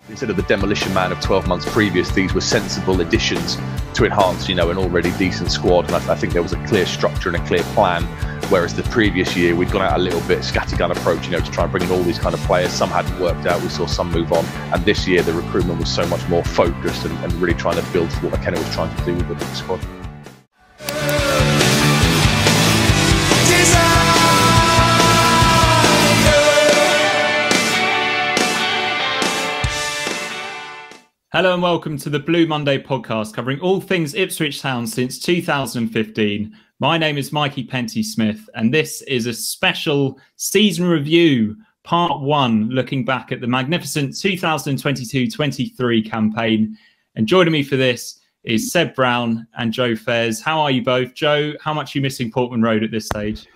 Instead of the demolition man of 12 months previous, these were sensible additions to enhance, an already decent squad. And I think there was a clear structure and a clear plan. Whereas the previous year, we'd gone out a little bit scattergun approach, to try and bring in all these kind of players. Some hadn't worked out. We saw some move on. And this year, the recruitment was so much more focused and really trying to build what McKenna was trying to do with the big squad. Hello and welcome to the Blue Monday podcast covering all things Ipswich Town since 2015. My name is Mikey Penty-Smith and this is a special season review, part one, looking back at the magnificent 2022-23 campaign. And joining me for this is Seb Brown and Joe Fairs. How are you both? Joe, how much are you missing Portman Road at this stage?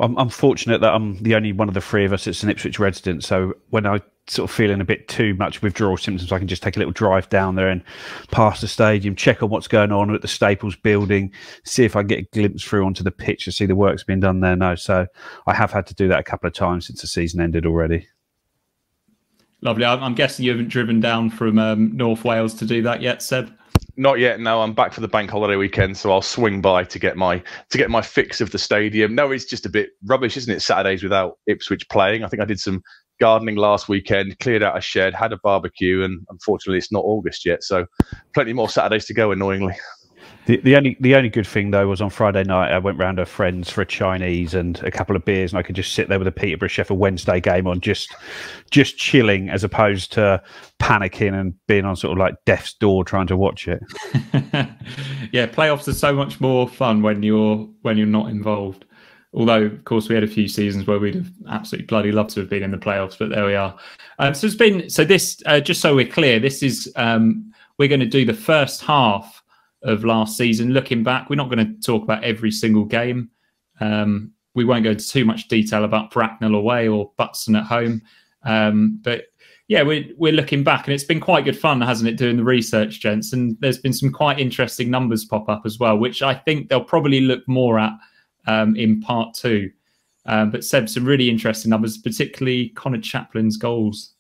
I'm fortunate that I'm the only one of the three of us that's an Ipswich resident. So when I sort of feeling a bit too much withdrawal symptoms, I can just take a little drive down there and past the stadium, check on what's going on at the Staples building, see if I can get a glimpse through onto the pitch to see the work's been done there. No, so I have had to do that a couple of times since the season ended already. Lovely. I'm guessing you haven't driven down from North Wales to do that yet, Seb? Not yet. No, I'm back for the bank holiday weekend, so I'll swing by to get my fix of the stadium. No, it's just a bit rubbish, isn't it? Saturdays without Ipswich playing. I think I did some gardening last weekend, cleared out a shed, had a barbecue, and unfortunately it's not August yet, so plenty more Saturdays to go, annoyingly. The only good thing though was on Friday night I went round to friends for a Chinese and a couple of beers, and I could just sit there with a Peterborough Sheffield Wednesday game on, just chilling, as opposed to panicking and being on sort of like death's door trying to watch it. Yeah, playoffs are so much more fun when you're not involved. Although, of course, we had a few seasons where we'd have absolutely bloody loved to have been in the playoffs, but there we are. So this, just so we're clear, this is we're going to do the first half of last season. Looking back, we're not going to talk about every single game. We won't go into too much detail about Bracknell away or Butson at home. But yeah, we're looking back, and it's been quite good fun, hasn't it, doing the research, gents? And there's been some quite interesting numbers pop up as well, which I think they'll probably look more at in part two. But Seb, some really interesting numbers, particularly Connor Chaplin's goals.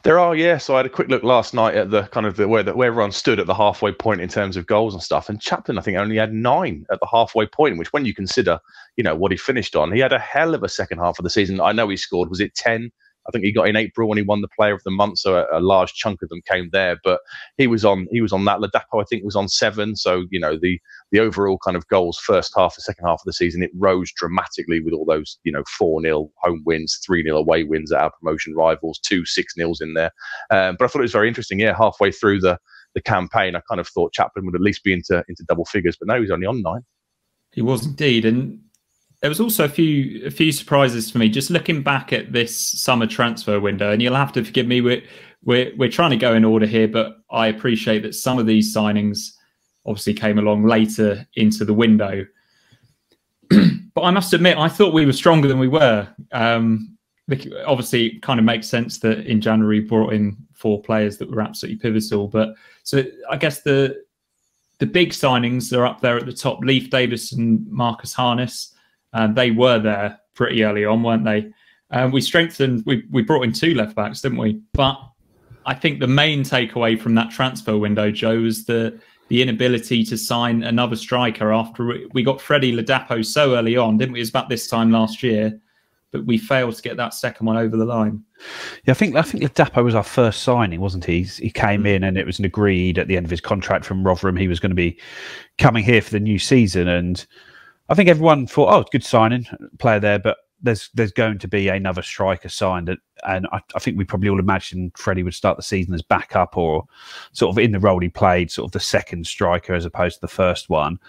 There are, yeah. So I had a quick look last night at the kind of where everyone stood at the halfway point in terms of goals and stuff. And Chaplin, I think, only had 9 at the halfway point, which when you consider, what he finished on, he had a hell of a second half of the season. I know he scored, was it 10? I think he got in April when he won the Player of the Month, so a large chunk of them came there. But he was on that. Ladapo, I think, was on 7. So the overall kind of goals first half, the second half of the season, it rose dramatically with all those 4-0 home wins, 3-0 away wins at our promotion rivals, 2 6-0s in there. But I thought it was very interesting. Yeah, halfway through the campaign, I kind of thought Chaplin would at least be into double figures, but no, he's only on 9. He was indeed, and there was also a few surprises for me just looking back at this summer transfer window. And you'll have to forgive me, we're trying to go in order here, but I appreciate that some of these signings obviously came along later into the window. But I must admit, I thought we were stronger than we were. Obviously, it kind of makes sense that in January we brought in 4 players that were absolutely pivotal. But so I guess the big signings are up there at the top. Leif Davis and Marcus Harness. They were there pretty early on, weren't they? We strengthened, we brought in 2 left backs, didn't we? But I think the main takeaway from that transfer window, Joe, was the inability to sign another striker after we got Freddie Ladapo so early on, didn't we? It was about this time last year, but we failed to get that second one over the line. Yeah, I think Ladapo was our first signing, wasn't he? He came in and it was agreed at the end of his contract from Rotherham he was going to be coming here for the new season, and I think everyone thought, oh, good signing, player there, but there's going to be another striker signed. And I think we probably all imagined Freddie would start the season as backup or sort of in the role he played, sort of the second striker as opposed to the first one.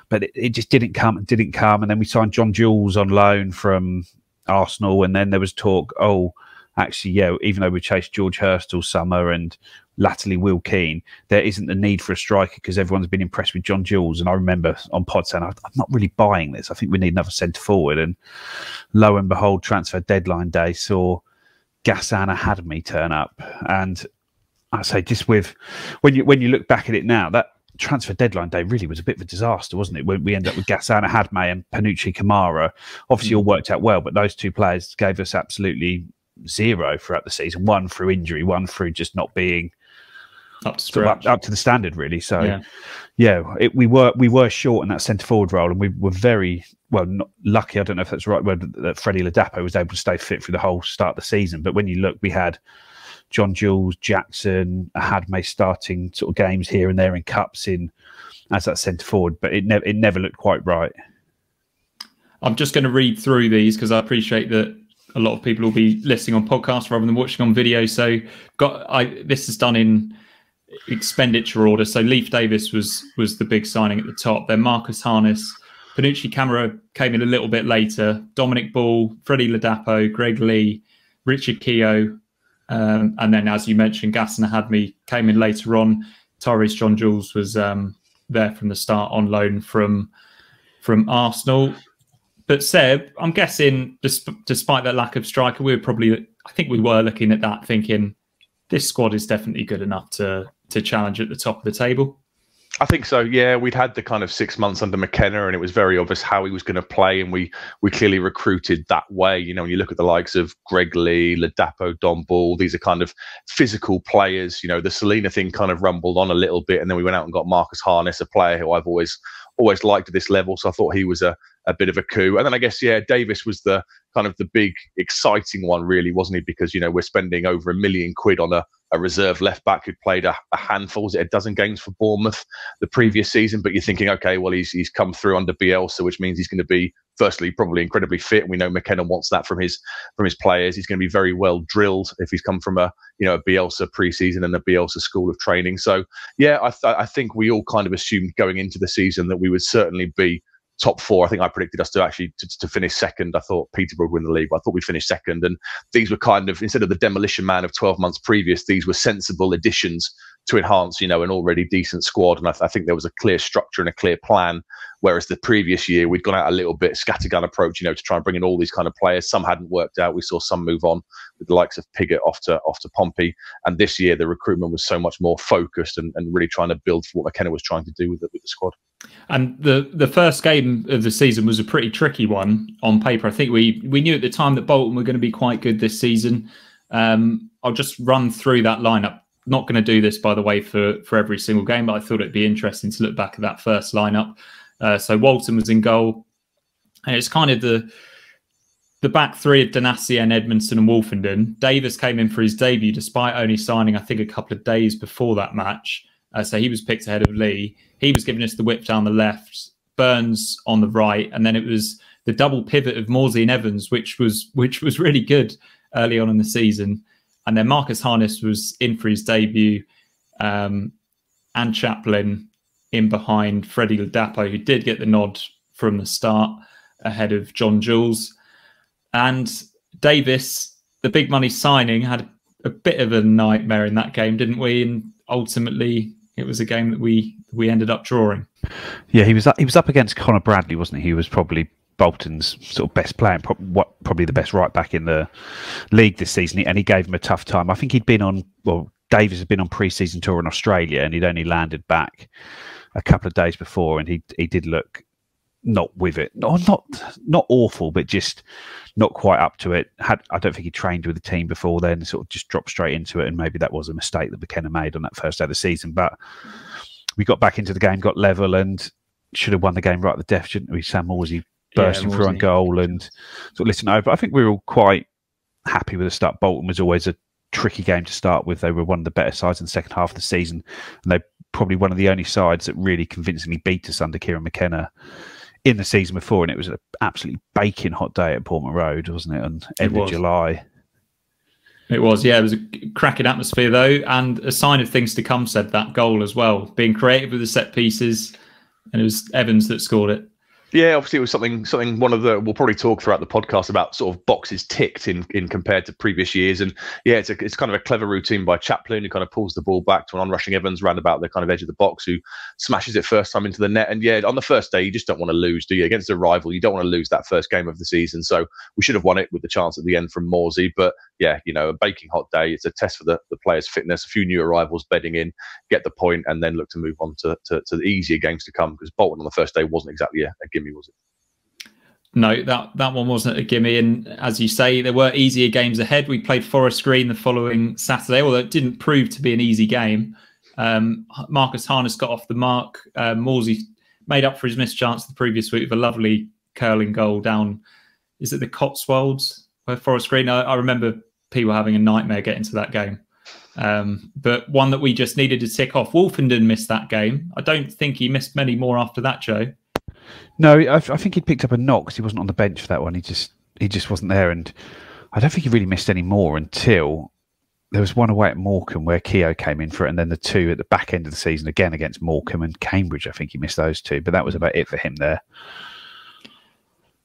But it just didn't come. And then we signed John Jules on loan from Arsenal. And then there was talk, oh, actually, yeah, even though we chased George Hurst all summer and latterly Will Keane, there isn't the need for a striker because everyone's been impressed with John Jules. And I remember on pod saying, I'm not really buying this. I think we need another centre forward. And lo and behold, transfer deadline day saw Ghassan Ahadmi turn up. And I say, just with when you look back at it now, that transfer deadline day really was a bit of a disaster, wasn't it? When we ended up with Ghassan Ahadmi and Panucci Kamara, obviously all worked out well, but those 2 players gave us absolutely zero throughout the season. One through injury, one through just not being up to up to the standard, really. So, we were short in that centre forward role, and we were very not lucky. I don't know if that's the right word, that Freddie Ladapo was able to stay fit through the whole start of the season. But when you look, we had John Jules, Jackson, Ahadme starting sort of games here and there in cups as that centre forward, but it never looked quite right. I'm just going to read through these because I appreciate that a lot of people will be listening on podcasts rather than watching on video. So this is done in expenditure order. So Leif Davis was the big signing at the top. Then Marcus Harness, Panucci Camara came in a little bit later. Dominic Ball, Freddie Ladapo, Greg Lee, Richard Keogh, and then as you mentioned, Gaston Ahadme came in later on. Tyrese John Jules was there from the start on loan from Arsenal. But Seb, I'm guessing, despite that lack of striker, I think we were looking at that thinking this squad is definitely good enough to challenge at the top of the table. I think so. Yeah, we'd had the kind of 6 months under McKenna, and it was very obvious how he was going to play, and we clearly recruited that way. You know, when you look at the likes of Greg Lee, Ladapo, Don Ball, these are kind of physical players. You know, the Selena thing kind of rumbled on a little bit, and then we went out and got Marcus Harness, a player who I've always liked at this level. So I thought he was a bit of a coup. And then I guess, Davis was the kind of the big exciting one, really, wasn't he? Because, you know, we're spending over £1 million on a reserve left back who played a handful, was it a dozen games for Bournemouth the previous season? But you're thinking, okay, well, he's come through under Bielsa, which means he's going to be, firstly, probably incredibly fit. We know McKenna wants that from his players. He's going to be very well drilled if he's come from a Bielsa pre-season and a Bielsa school of training. So, I think we all kind of assumed going into the season that we would certainly be top four. I think I predicted us to finish second. I thought Peterborough would win the league, but I thought we'd finish second. And these were kind of, instead of the demolition man of 12 months previous, these were sensible additions to enhance, an already decent squad. And I think there was a clear structure and a clear plan. Whereas the previous year, we'd gone out a little bit scattergun approach, to try and bring in all these kind of players. Some hadn't worked out. We saw some move on with the likes of Piggott off to Pompey. And this year, the recruitment was so much more focused and really trying to build for what McKenna was trying to do with the squad. And the first game of the season was a pretty tricky one on paper. I think we knew at the time that Bolton were going to be quite good this season. I'll just run through that lineup. Not going to do this, by the way, for every single game, but I thought it'd be interesting to look back at that first lineup. So Walton was in goal, and it's kind of the back three of Donacien, Edmondson and Wolfenden. Davis came in for his debut despite only signing, I think, a couple of days before that match. So he was picked ahead of Lee. He was giving us the whip down the left, Burns on the right, and then it was the double pivot of Morsey and Evans, which was really good early on in the season. And then Marcus Harness was in for his debut, and Chaplin in behind Freddie Ladapo, who did get the nod from the start ahead of John Jules. And Davis, the big money signing, had a bit of a nightmare in that game, didn't we? And ultimately, it was a game that we ended up drawing. Yeah, he was up against Connor Bradley, wasn't he? He was probably Bolton's sort of best player, probably the best right back in the league this season, and he gave him a tough time. I think Davis had been on pre-season tour in Australia, and he'd only landed back a couple of days before, and he did look not with it, not awful, but just not quite up to it. I don't think he trained with the team before then, sort of just dropped straight into it, and maybe that was a mistake that McKenna made on that first day of the season. But we got back into the game, got level, and should have won the game right at the death, shouldn't we? Sam Morsey bursting through on goal and sort of listening over. I think we were all quite happy with the start. Bolton was always a tricky game to start with. They were one of the better sides in the second half of the season, and they're probably one of the only sides that really convincingly beat us under Kieran McKenna in the season before. And it was an absolutely baking hot day at Bournemouth Road, wasn't it? On end of July. It was, yeah. It was a cracking atmosphere, though, and a sign of things to come, said that goal as well. Being creative with the set pieces, and it was Evans that scored it. Yeah, obviously it was something we'll probably talk throughout the podcast about sort of boxes ticked in compared to previous years. And yeah, it's kind of a clever routine by Chaplin, who kind of pulls the ball back to an onrushing Evans round about the kind of edge of the box, who smashes it first time into the net. And yeah, on the first day, you just don't want to lose, do you? Against a rival, you don't want to lose that first game of the season. So we should have won it with the chance at the end from Morsey. But yeah, a baking hot day. It's a test for the players' fitness, a few new arrivals bedding in, get the point, and then look to move on to the easier games to come, because Bolton on the first day wasn't exactly a gimme, was it? No, that one wasn't a gimme. And as you say, there were easier games ahead. We played Forest Green the following Saturday, although it didn't prove to be an easy game. Marcus Harness got off the mark. Morsey made up for his missed chance the previous week with a lovely curling goal down, is it the Cotswolds, where Forest Green? I remember people having a nightmare getting to that game. But one that we just needed to tick off. Wolfenden missed that game. I don't think he missed many more after that, Joe. No, I think he'd picked up a knock because he wasn't on the bench for that one. He just wasn't there, and I don't think he really missed any more until there was one away at Morecambe where Keogh came in for it, and then the two at the back end of the season again against Morecambe and Cambridge. I think he missed those two, but that was about it for him there.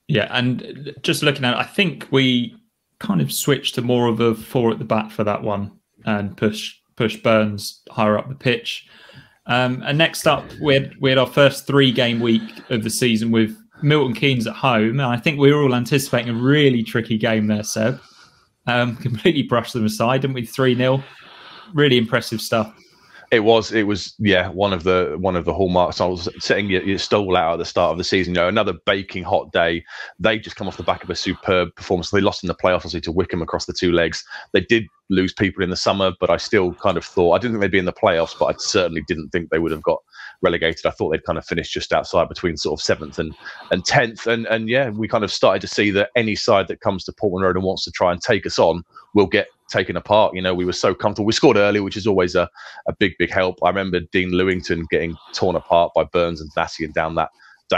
Yeah, and just looking at it, I think we kind of switched to more of a 4 at the back for that one and push Burns higher up the pitch. And next up, we had our first 3-game week of the season with Milton Keynes at home. And I think we were all anticipating a really tricky game there, Seb. Completely brushed them aside, didn't we? 3-0. Really impressive stuff. It was, yeah, one of the hallmarks. I was setting your stall out at the start of the season. Another baking hot day. They just come off the back of a superb performance. They lost in the playoffs, obviously, to Wickham across the 2 legs. They did lose people in the summer, but I still kind of thought, I didn't think they'd be in the playoffs, but I certainly didn't think they would have got relegated. I thought they'd kind of finished just outside between sort of 7th and 10th. And yeah, we kind of started to see that any side that comes to Portman Road and wants to try and take us on will get taken apart. We were so comfortable. We scored early, which is always a big help. I remember Dean Lewington getting torn apart by Burns and Thasian down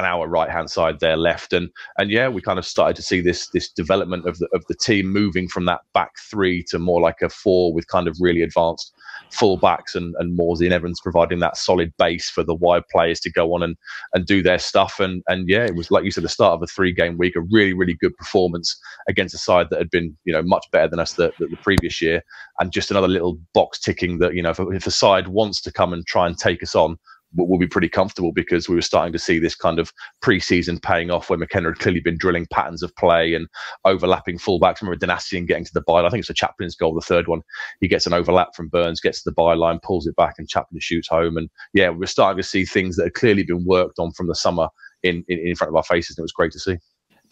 our right hand side there left, and yeah, we kind of started to see this development of the team moving from that back 3 to more like a 4 with kind of really advanced full backs and Morsey and Evans providing that solid base for the wide players to go on and do their stuff. And yeah, it was, like you said, the start of a 3-game week, a really good performance against a side that had been much better than us the previous year, and just another little box ticking that if a side wants to come and try and take us on, we'll be pretty comfortable, because we were starting to see this kind of pre-season paying off where McKenna had clearly been drilling patterns of play and overlapping fullbacks. I remember Danassian getting to the byline. I think it's a Chaplin's goal, the third one. He gets an overlap from Burns, gets to the byline, pulls it back, and Chaplin shoots home. And yeah, we're starting to see things that had clearly been worked on from the summer in front of our faces, and it was great to see.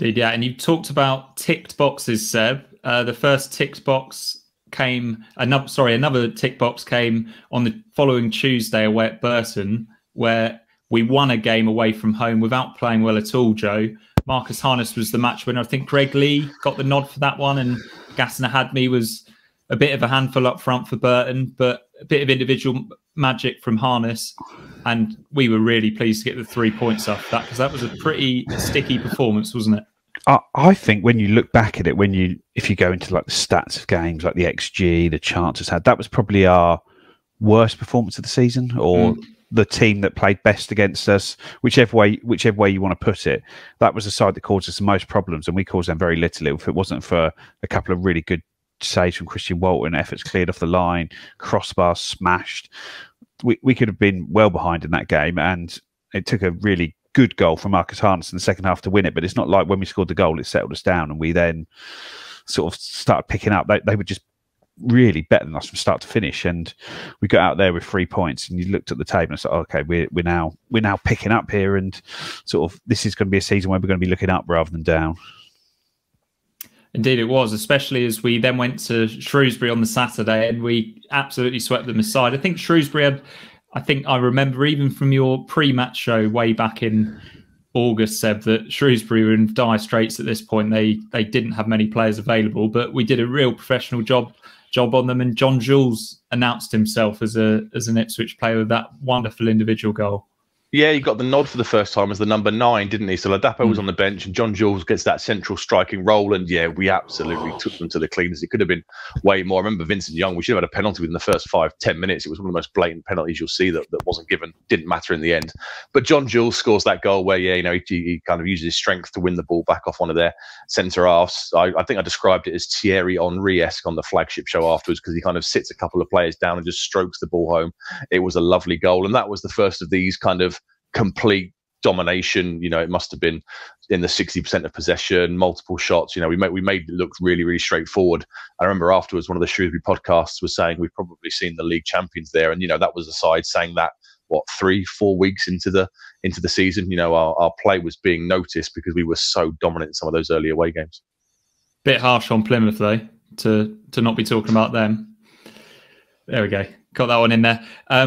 Indeed, yeah. And you talked about ticked boxes, Seb. The first ticked box another tick box came on the following Tuesday away at Bolton, where we won a game away from home without playing well at all, Joe. Marcus Harness was the match winner. I think Greg Lee got the nod for that one, and Gassner Hadmi was a bit of a handful up front for Bolton, but a bit of individual magic from Harness. And we were really pleased to get the 3 points off that, because that was a pretty sticky performance, wasn't it? I think when you look back at it, if you go into like the stats of games, like the XG, the chances had, that was probably our worst performance of the season, or the team that played best against us, whichever way you want to put it. That was the side that caused us the most problems, and we caused them very little. If it wasn't for a couple of really good saves from Christian Walton, efforts cleared off the line, crossbars smashed, we could have been well behind in that game. And it took a really good goal from Marcus Harness in the second half to win it. But it's not like when we scored the goal, it settled us down, and we then sort of started picking up. They were just really better than us from start to finish, and we got out there with 3 points. And you looked at the table and said, "Okay, we're now picking up here, and sort of this is going to be a season where we're going to be looking up rather than down." Indeed, it was, especially as we then went to Shrewsbury on the Saturday and we absolutely swept them aside. I think Shrewsbury had, I remember even from your pre-match show way back in August, Seb, that Shrewsbury were in dire straits at this point. They didn't have many players available, but we did a real professional job on them. And John Jules announced himself as an Ipswich player with that wonderful individual goal. Yeah, he got the nod for the first time as the number 9, didn't he? So Ladapo was on the bench and John Jules gets that central striking role. And yeah, we absolutely took them to the cleaners. It could have been way more. I remember Vincent Young, we should have had a penalty within the first 5-10 minutes. It was one of the most blatant penalties you'll see that wasn't given. Didn't matter in the end. But John Jules scores that goal where, yeah, he kind of uses his strength to win the ball back off one of their centre halves. I think I described it as Thierry Henry-esque on the Flagship show afterwards, because he kind of sits a couple of players down and just strokes the ball home. It was a lovely goal. And that was the first of these kind of complete domination. It must have been in the 60% of possession, multiple shots. We made it look really, really straightforward. I remember afterwards, one of the Shrewsbury podcasts was saying we've probably seen the league champions there. And, that was the side saying that what 3-4 weeks into the season, you know, our play was being noticed because we were so dominant in some of those early away games. Bit harsh on Plymouth though to not be talking about them. There we go. Got that one in there.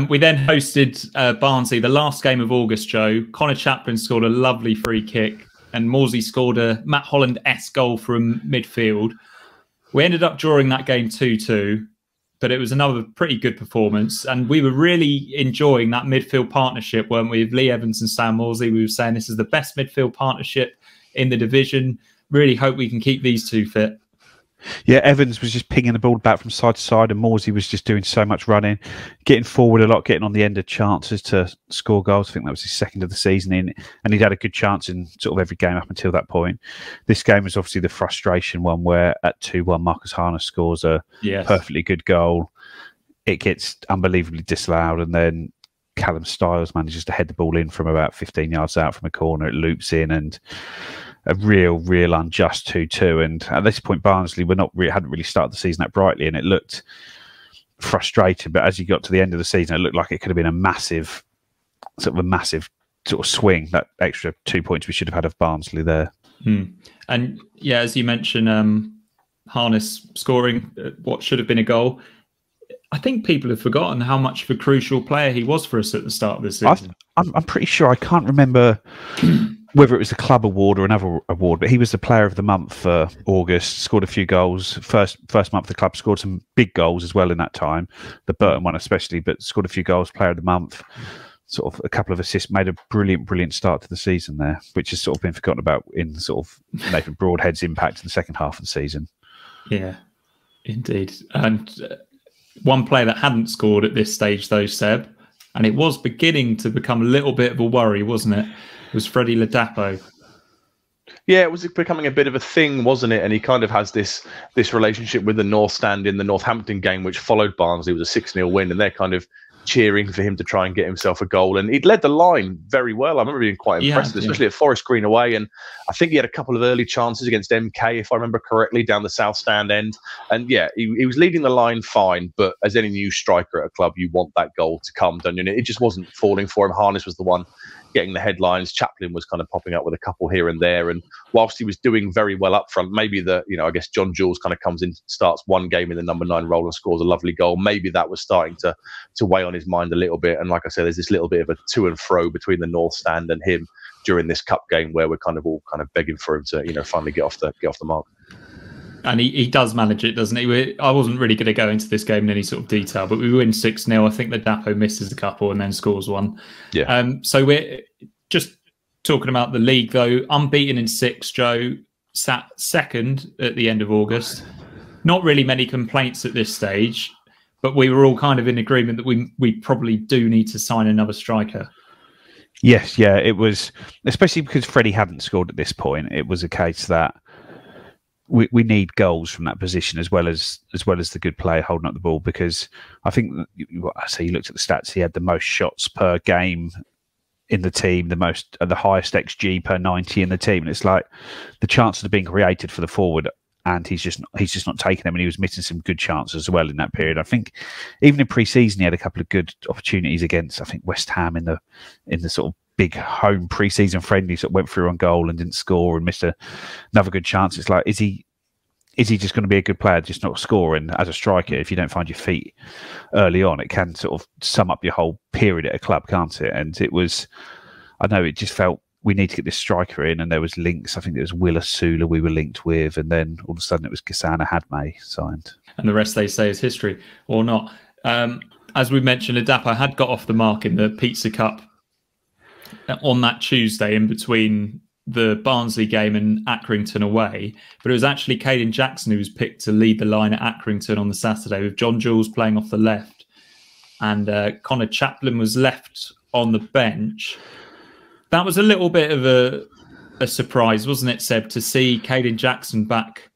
We then hosted Barnsley, the last game of August, Joe. Connor Chaplin scored a lovely free kick and Morsey scored a Matt Holland-esque goal from midfield. We ended up drawing that game 2-2, but it was another pretty good performance. And we were really enjoying that midfield partnership, weren't we, with Lee Evans and Sam Morsey? We were saying this is the best midfield partnership in the division. Really hope we can keep these two fit. Yeah, Evans was just pinging the ball back from side to side, and Morsey was just doing so much running, getting forward a lot, getting on the end of chances to score goals. I think that was his second of the season in, and he'd had a good chance in sort of every game up until that point. This game was obviously the frustration one where at 2-1, Marcus Harness scores a perfectly good goal. It gets unbelievably disallowed, and then Callum Stiles manages to head the ball in from about 15 yards out from a corner. It loops in, and a real unjust 2-2. And at this point, Barnsley hadn't really started the season that brightly, and it looked frustrating. But as you got to the end of the season, it looked like it could have been a massive sort of swing. That extra 2 points we should have had of Barnsley there. And yeah, as you mentioned, Harness scoring what should have been a goal. I think people have forgotten how much of a crucial player he was for us at the start of the season. I'm pretty sure, I can't remember whether it was a club award or another award, but he was the player of the month for August, scored a few goals. First month the club scored some big goals as well in that time, the Burton one especially, but scored a few goals, player of the month, sort of a couple of assists, made a brilliant start to the season there, which has sort of been forgotten about in sort of Nathan Broadhead's impact in the second half of the season. Yeah, indeed. And one player that hadn't scored at this stage though, Seb, and it was beginning to become a little bit of a worry, wasn't it? Was Freddie Ladapo. Yeah, it was becoming a bit of a thing, wasn't it? And he kind of has this relationship with the North Stand in the Northampton game, which followed Barnsley. It was a 6-0 win, and they're kind of cheering for him to try and get himself a goal. And he'd led the line very well. I remember being quite impressed, especially at Forest Green away. And I think he had a couple of early chances against MK, if I remember correctly, down the South Stand end. And yeah, he was leading the line fine. But as any new striker at a club, you want that goal to come, don't you? And it just wasn't falling for him. Harness was the one getting the headlines. Chaplin was kind of popping up with a couple here and there. And whilst he was doing very well up front, maybe I guess John Jules kind of comes in, starts one game in the number 9 role and scores a lovely goal. Maybe that was starting to weigh on his mind a little bit. And like I said, there's this little bit of a to and fro between the North Stand and him during this cup game where we're kind of all kind of begging for him to, finally get off the mark. And he does manage it, doesn't he? I wasn't really going to go into this game in any sort of detail, but we win 6-0. I think Ladapo misses a couple and then scores one. Yeah. So we're just talking about the league, though. Unbeaten in 6, Joe. Sat second at the end of August. Not really many complaints at this stage, but we were all kind of in agreement that we probably do need to sign another striker. Yes, yeah. It was, especially because Freddie hadn't scored at this point, it was a case that we need goals from that position as well as the good player holding up the ball, because I think you looked at the stats, he had the most shots per game in the team, the highest XG per 90 in the team, and it's like the chances are being created for the forward and he's just not taking them, and he was missing some good chances as well in that period. I think even in pre-season he had a couple of good opportunities against, I think, West Ham in the sort of big home pre-season friendly, sort of went through on goal and didn't score and missed another good chance. It's like, is he just going to be a good player, just not score? And as a striker, if you don't find your feet early on, it can sort of sum up your whole period at a club, can't it? And it just felt we need to get this striker in, and there was links. I think it was Willa Sula we were linked with, and then all of a sudden it was Gisana Hadmay signed. And the rest, they say, is history or not. As we mentioned, Ladapo had got off the mark in the Pizza Cup on that Tuesday in between the Barnsley game and Accrington away, but it was actually Caden Jackson who was picked to lead the line at Accrington on the Saturday, with John Jules playing off the left, and Connor Chaplin was left on the bench. That was a little bit of a surprise, wasn't it, Seb, to see Caden Jackson back,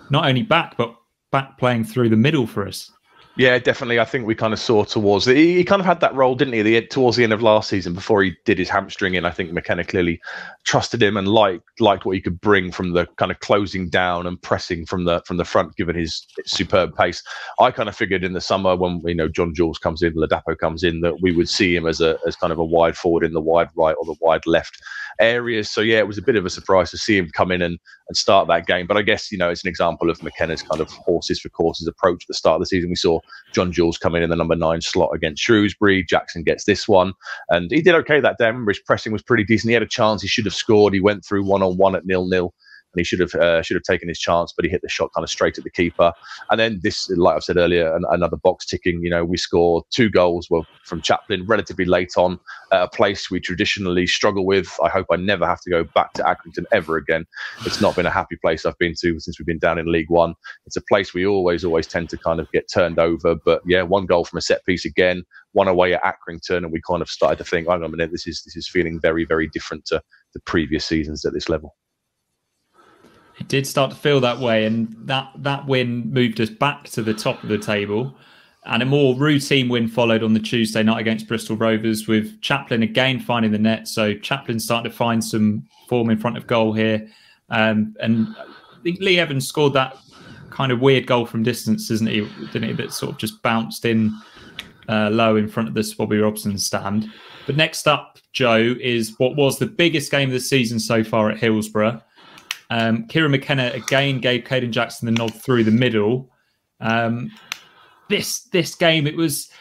not only back, but back playing through the middle for us? Yeah, definitely. I think we kind of saw towards he kind of had that role, didn't he? Towards the end of last season, before he did his hamstring in. I think McKenna clearly trusted him and liked what he could bring from the kind of closing down and pressing from the front, given his superb pace. I kind of figured in the summer when John Jules comes in, Ladapo comes in, that we would see him as kind of a wide forward in the wide right or the wide left areas. So yeah, it was a bit of a surprise to see him come in and start that game. But I guess it's an example of McKenna's kind of horses for courses approach at the start of the season. We saw John Jules come in the number 9 slot against Shrewsbury. Jackson gets this one, and he did okay that day. I remember his pressing was pretty decent. He had a chance. He should have scored. He went through 1-on-1 at 0-0. And he should have taken his chance, but he hit the shot kind of straight at the keeper. And then this, like I've said earlier, another box ticking. We scored 2 goals from Chaplin relatively late on at a place we traditionally struggle with. I hope I never have to go back to Accrington ever again. It's not been a happy place I've been to since we've been down in League One. It's a place we always tend to kind of get turned over. But yeah, 1 goal from a set piece again, 1 away at Accrington, and we kind of started to think, hang on a minute, this is feeling very, very different to the previous seasons at this level. It did start to feel that way, and that win moved us back to the top of the table. And a more routine win followed on the Tuesday night against Bristol Rovers, with Chaplin again finding the net. So Chaplin's starting to find some form in front of goal here. And I think Lee Evans scored that kind of weird goal from distance, didn't he? That sort of just bounced in low in front of the Swabby Robson stand. But next up, Joe, is what was the biggest game of the season so far at Hillsborough. Kieran McKenna again gave Caden Jackson the nod through the middle. This game, it was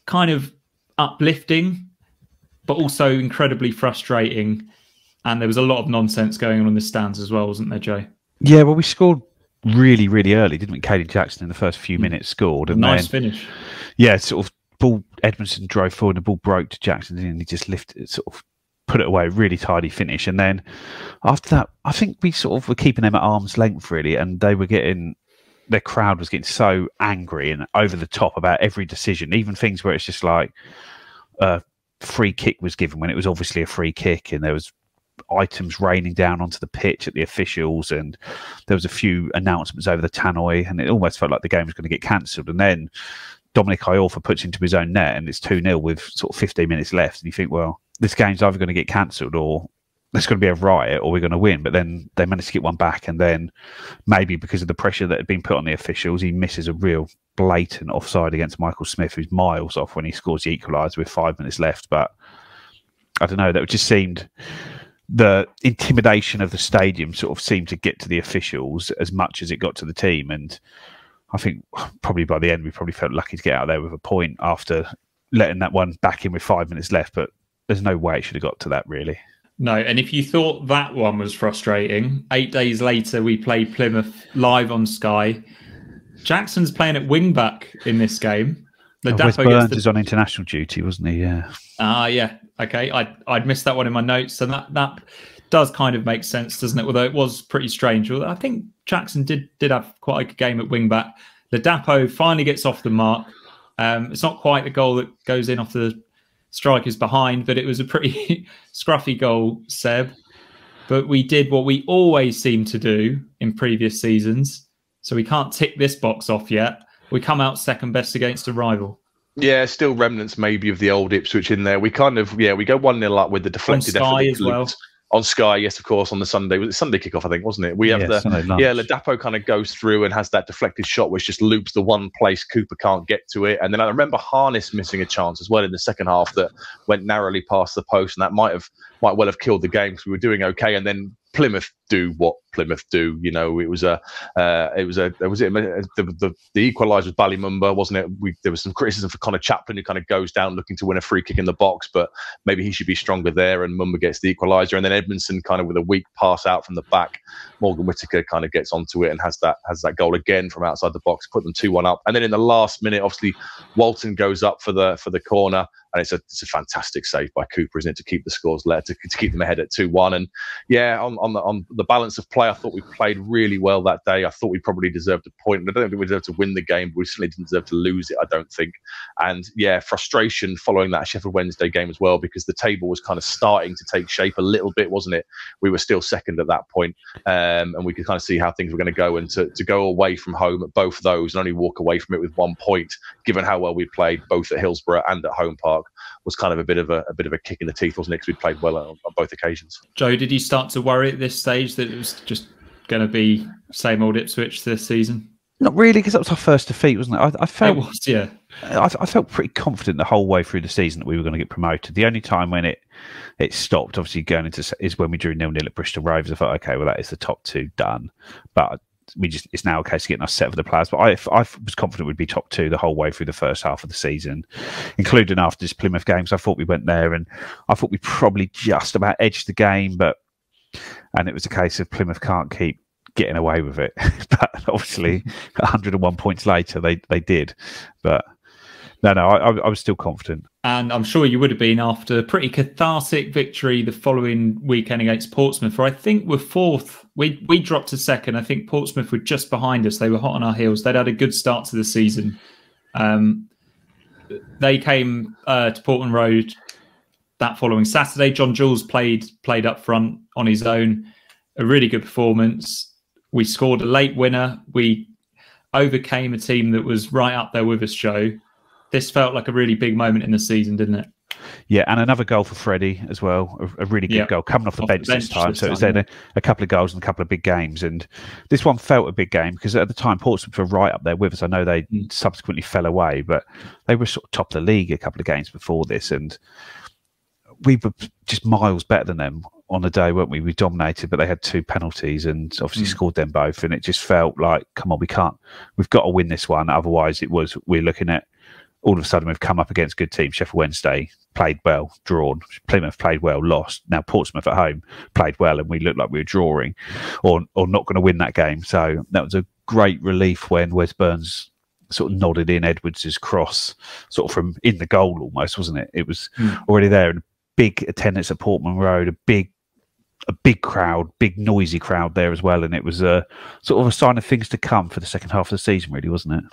kind of uplifting, but also incredibly frustrating. And there was a lot of nonsense going on in the stands as well, wasn't there, Joe? Yeah, well, we scored really, really early, didn't we? Caden Jackson in the first few minutes scored. And nice finish. Yeah, sort of ball, Edmondson drove forward and the ball broke to Jackson and he just lifted it, sort of put it away, really tidy finish. And then after that, I think we sort of were keeping them at arm's length, really, and they were their crowd was getting so angry and over the top about every decision, even things where it's just like a free kick was given when it was obviously a free kick, and there was items raining down onto the pitch at the officials, and there was a few announcements over the tannoy, and it almost felt like the game was going to get cancelled. And then Dominic Iorfa puts into his own net and it's 2-0 with sort of 15 minutes left, and you think, well, this game's either going to get cancelled or there's going to be a riot or we're going to win. But then they managed to get one back, and then maybe because of the pressure that had been put on the officials, he misses a real blatant offside against Michael Smith, who's miles off when he scores the equaliser with 5 minutes left. But I don't know, that just seemed, the intimidation of the stadium sort of seemed to get to the officials as much as it got to the team. And I think probably by the end, we probably felt lucky to get out there with a point after letting that one back in with 5 minutes left. But there's no way it should have got to that, really. No, and if you thought that one was frustrating, 8 days later we played Plymouth live on Sky. Jackson's playing at wing-back in this game. Wes Burns is on international duty, wasn't he? Yeah. Yeah. Okay, I'd missed that one in my notes, so that does kind of make sense, doesn't it? Although it was pretty strange. Although I think Jackson did have quite a good game at wing-back. Ladapo finally gets off the mark. It's not quite the goal that goes in off the strikers behind, but it was a pretty scruffy goal, Seb. But we did what we always seem to do in previous seasons, so we can't tick this box off yet. We come out second best against a rival. Yeah, still remnants maybe of the old Ipswich in there. We kind of, we go 1-0 up with the deflected on Sky as well. On Sky, yes, of course, on the Sunday. Was it Sunday kickoff, I think, wasn't it? We have Ladapo kind of goes through and has that deflected shot which just loops the one place Cooper can't get to it. And then I remember Harness missing a chance as well in the second half that went narrowly past the post, and that might well have killed the game because we were doing okay. And then Plymouth do what Plymouth do. It was the equaliser was Ballymumba, wasn't it? There was some criticism for Connor Chaplin, who kind of goes down looking to win a free kick in the box, but maybe he should be stronger there. And Mumba gets the equaliser, and then Edmondson kind of with a weak pass out from the back. Morgan Whittaker kind of gets onto it and has that goal again from outside the box, put them 2-1 up. And then in the last minute, obviously Walton goes up for the corner. And it's a fantastic save by Cooper, isn't it, to keep the scores to keep them ahead at 2-1. And yeah, on the balance of play. I thought we played really well that day. I thought we probably deserved a point. I don't think we deserved to win the game, but we certainly didn't deserve to lose it, I don't think. And yeah, frustration following that Sheffield Wednesday game as well, because the table was kind of starting to take shape a little bit, wasn't it? We were still second at that point, and we could kind of see how things were going to go. And to go away from home at both those and only walk away from it with 1 point, given how well we played both at Hillsborough and at Home Park, was kind of a bit of a kick in the teeth, wasn't it? Because we played well on both occasions. Joe, did you start to worry at this stage that it was just going to be same old Ipswich this season? Not really, because that was our first defeat, wasn't it? I felt it was, yeah. I felt pretty confident the whole way through the season that we were going to get promoted. The only time when it stopped, obviously going into, is when we drew 0-0 at Bristol Rovers. I thought, okay, well, that is the top two done, but it's now a case of getting us set for the players. But I was confident we'd be top two the whole way through the first half of the season, including after this Plymouth game. So I thought we went there, and I thought we probably just about edged the game, and it was a case of Plymouth can't keep getting away with it. But obviously 101 points later they did. But no, I was still confident. And I'm sure you would have been after a pretty cathartic victory the following weekend against Portsmouth, where I think we're fourth. We dropped to second. I think Portsmouth were just behind us. They were hot on our heels. They'd had a good start to the season. They came to Portman Road that following Saturday. John Jules played up front on his own. A really good performance. We scored a late winner. We overcame a team that was right up there with us, Joe. This felt like a really big moment in the season, didn't it? Yeah, and another goal for Freddie as well. A really good goal coming off the bench this time. So it was then a couple of goals and a couple of big games. And this one felt a big game because at the time Portsmouth were right up there with us. I know they subsequently fell away, but they were sort of top of the league a couple of games before this. And we were just miles better than them on the day, weren't we? We dominated, but they had 2 penalties and obviously scored them both. And it just felt like, come on, we've got to win this one. Otherwise we're looking at, all of a sudden we've come up against good teams. Sheffield Wednesday played well, drawn. Plymouth played well, lost. Now Portsmouth at home played well, and we looked like we were drawing or not going to win that game. So that was a great relief when Wes Burns sort of nodded in Edwards' cross, sort of from in the goal almost, wasn't it? It was already there, and big attendance at Portman Road, a big crowd, big noisy crowd there as well, and it was a sort of a sign of things to come for the second half of the season, really, wasn't it?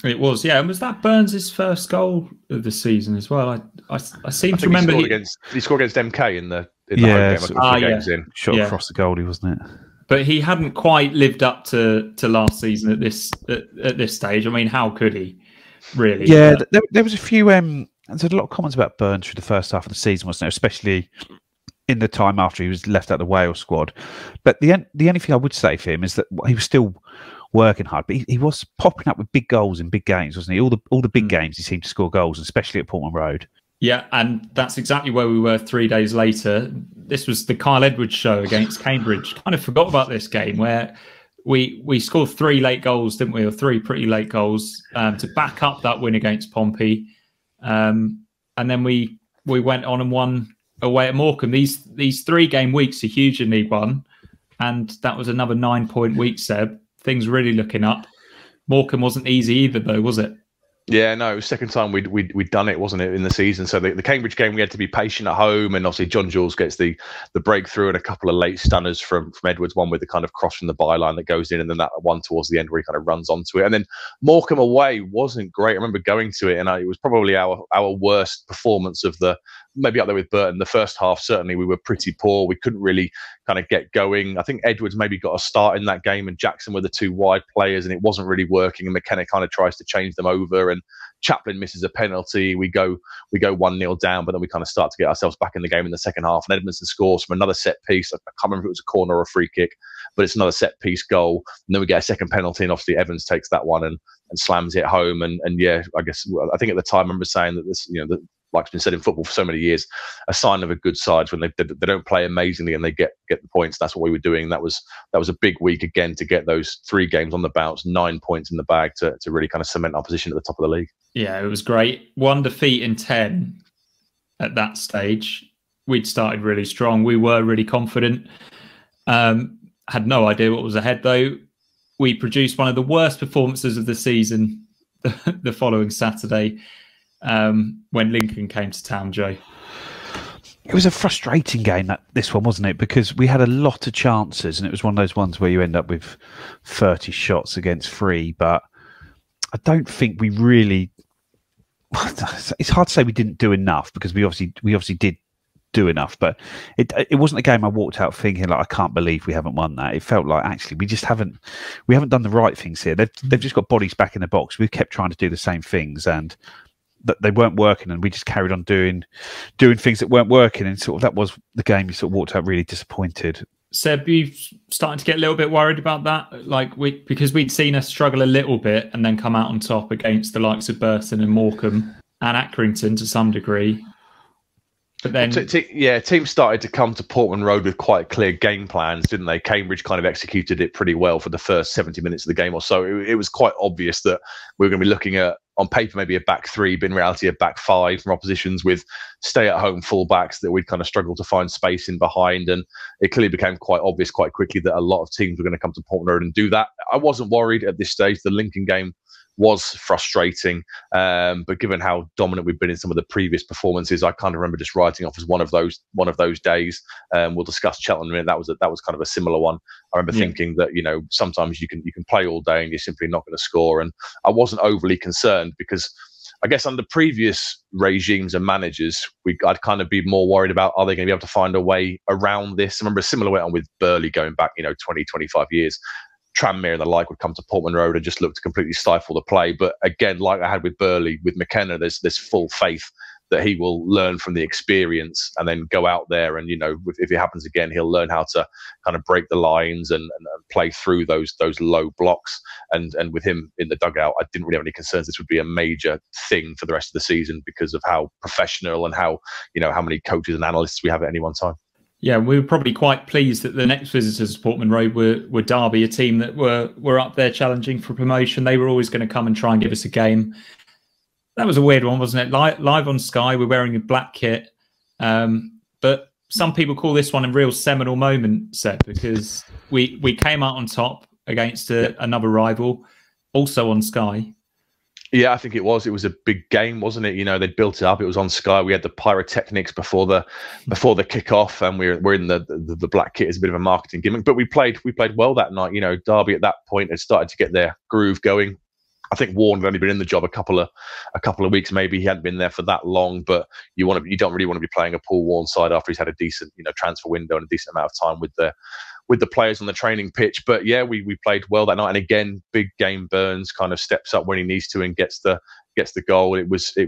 It was, yeah. And was that Burns' first goal of the season as well? I seem to remember he scored against MK in the home game. Games in. Shot across the goalie, wasn't it? But he hadn't quite lived up to last season at this stage. I mean, how could he? Really? Yeah, there was a few. There's a lot of comments about Burns through the first half of the season, wasn't there? Especially in the time after he was left out of the Wales squad. But the only thing I would say for him is that he was still working hard, but he was popping up with big goals in big games, wasn't he? All the big games he seemed to score goals, especially at Portman Road. Yeah, and that's exactly where we were 3 days later. This was the Kyle Edwards show against Cambridge. Kind of forgot about this game where we scored 3 late goals, didn't we? Or 3 pretty late goals to back up that win against Pompey. And then we went on and won away at Morecambe. These 3-game weeks are huge in League One, and that was another 9-point week, Seb. Things really looking up. Morecambe wasn't easy either, though, was it? Yeah, no, it was the second time we'd done it, wasn't it, in the season? So the Cambridge game, we had to be patient at home, and obviously John Jules gets the breakthrough and a couple of late stunners from Edwards, one with the kind of cross from the byline that goes in, and then that one towards the end where he kind of runs onto it. And then Morecambe away wasn't great. I remember going to it, and it was probably our worst performance of maybe up there with Burton. The first half, certainly, we were pretty poor. We couldn't really kind of get going. I think Edwards maybe got a start in that game, and Jackson were the 2 wide players, and it wasn't really working. And McKenna kind of tries to change them over, and Chaplin misses a penalty. We go 1-0 down, but then we kind of start to get ourselves back in the game in the second half. And Edmondson scores from another set piece. I can't remember if it was a corner or a free kick, but it's another set piece goal. And then we get a second penalty, and obviously Evans takes that one and slams it home. And yeah, I think at the time I remember saying that this, like it's been said in football for so many years, a sign of a good side when they don't play amazingly and they get the points. That's what we were doing. That was a big week again to get those 3 games on the bounce, 9 points in the bag to really kind of cement our position at the top of the league. Yeah, it was great. 1 defeat in 10 at that stage. We'd started really strong. We were really confident. Had no idea what was ahead, though. We produced one of the worst performances of the season the following Saturday. When Lincoln came to town, Joe. It was a frustrating game, this one, wasn't it? Because we had a lot of chances, and it was one of those ones where you end up with 30 shots against 3. But I don't think we really. It's hard to say we didn't do enough, because we obviously did do enough. But it wasn't a game I walked out thinking like, I can't believe we haven't won that. It felt like actually we haven't done the right things here. They've just got bodies back in the box. We've kept trying to do the same things, and that they weren't working, and we just carried on doing things that weren't working, and sort of that was the game. You sort of walked out really disappointed. Seb, you starting to get a little bit worried about that, because we'd seen us struggle a little bit and then come out on top against the likes of Burton and Morecambe and Accrington to some degree. But then, teams started to come to Portman Road with quite clear game plans, didn't they? Cambridge kind of executed it pretty well for the first 70 minutes of the game or so. It was quite obvious that we were going to be looking at, on paper, maybe a back 3, but in reality a back 5 from oppositions with stay-at-home fullbacks that we'd kind of struggled to find space in behind. And it clearly became quite obvious quite quickly that a lot of teams were going to come to Portman Road and do that. I wasn't worried at this stage. The Lincoln game was frustrating, but given how dominant we've been in some of the previous performances, I kind of remember just writing off as one of those days. We'll discuss Cheltenham in a minute. That was kind of a similar one. I remember thinking that sometimes you can play all day and you're simply not going to score, and I wasn't overly concerned, because I guess under previous regimes and managers, I'd kind of be more worried about, are they going to be able to find a way around this? I remember a similar way on with Burley going back 20, 25 years. Tranmere and the like would come to Portman Road and just look to completely stifle the play. But again, like I had with Burley, with McKenna, there's this full faith that he will learn from the experience and then go out there and, if it happens again, he'll learn how to kind of break the lines and play through those low blocks. And with him in the dugout, I didn't really have any concerns this would be a major thing for the rest of the season, because of how professional and how many coaches and analysts we have at any one time. Yeah, we were probably quite pleased that the next visitors to Portman Road were Derby, a team that were up there challenging for promotion. They were always going to come and try and give us a game. That was a weird one, wasn't it? Live on Sky, we're wearing a black kit. But some people call this one a real seminal moment, Seb, because we came out on top against another rival, also on Sky. Yeah, I think it was. It was a big game, wasn't it? They'd built it up. It was on Sky. We had the pyrotechnics before the kickoff, and we're in the black kit as a bit of a marketing gimmick. But we played well that night. Derby at that point had started to get their groove going. I think Warren had only been in the job a couple of weeks. Maybe he hadn't been there for that long. But you don't really want to be playing a Paul Warren side after he's had a decent transfer window and a decent amount of time with the players on the training pitch. But yeah, we played well that night. And again, big game Burns kind of steps up when he needs to and gets the goal. It was a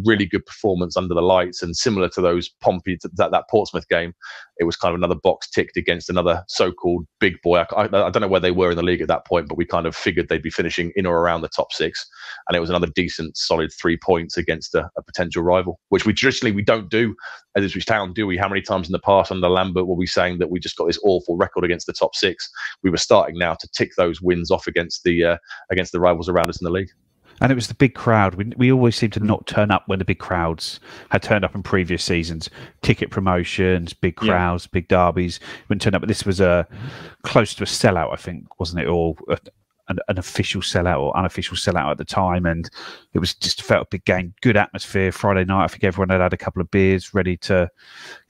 really good performance under the lights, and similar to those Pompey, that Portsmouth game, it was kind of another box ticked against another so-called big boy. I don't know where they were in the league at that point, but we kind of figured they'd be finishing in or around the top 6, and it was another decent solid 3 points against a potential rival, which we traditionally don't do as Ipswich Town, do we? How many times in the past under Lambert were we saying that we just got this awful record against the top 6? We were starting now to tick those wins off against the rivals around us in the league. And it was the big crowd. We always seem to not turn up when the big crowds had turned up in previous seasons. Ticket promotions, big crowds, big derbies. Wouldn't turn up, but this was close to a sellout, I think, wasn't it? Or an official sellout or unofficial sellout at the time. And it was just felt a big game. Good atmosphere. Friday night, I think everyone had a couple of beers ready to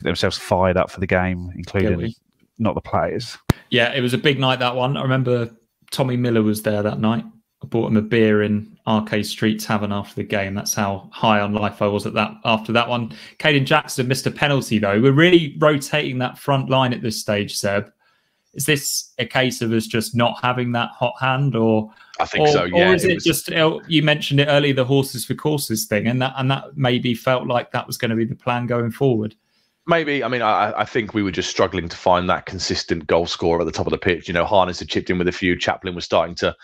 get themselves fired up for the game, including not the players. Yeah, it was a big night, that one. I remember Tommy Miller was there that night. I bought him a beer in Arcade Street Tavern after the game. That's how high on life I was after that one. Caden Jackson missed a penalty, though. We're really rotating that front line at this stage, Seb. Is this a case of us just not having that hot hand, or I think so? Yeah. Or is it just, you mentioned it earlier, the horses for courses thing, and that maybe felt like that was going to be the plan going forward? Maybe. I mean, I think we were just struggling to find that consistent goal scorer at the top of the pitch. Harness had chipped in with a few. Chaplin was starting to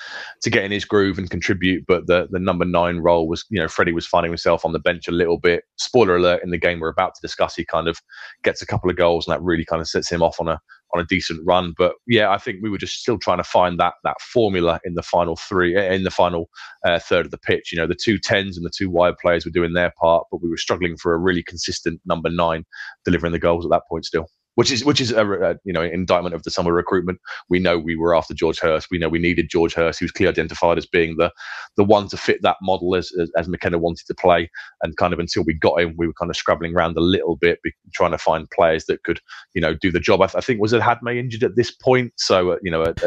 get in his groove and contribute, but the number 9 role was, Freddie was finding himself on the bench a little bit. Spoiler alert, in the game we're about to discuss, he kind of gets a couple of goals, and that really kind of sets him off on a decent run. But yeah, I think we were just still trying to find that formula in the final third of the pitch. The 2 10s and the 2 wide players were doing their part, but we were struggling for a really consistent number 9 delivering the goals at that point still. which is a indictment of the summer recruitment. We know we were after George Hurst. We know we needed George Hurst. He was clearly identified as being the one to fit that model as McKenna wanted to play. And kind of until we got him, we were kind of scrabbling around a little bit, trying to find players that could, do the job. I think was Hadmay injured at this point, so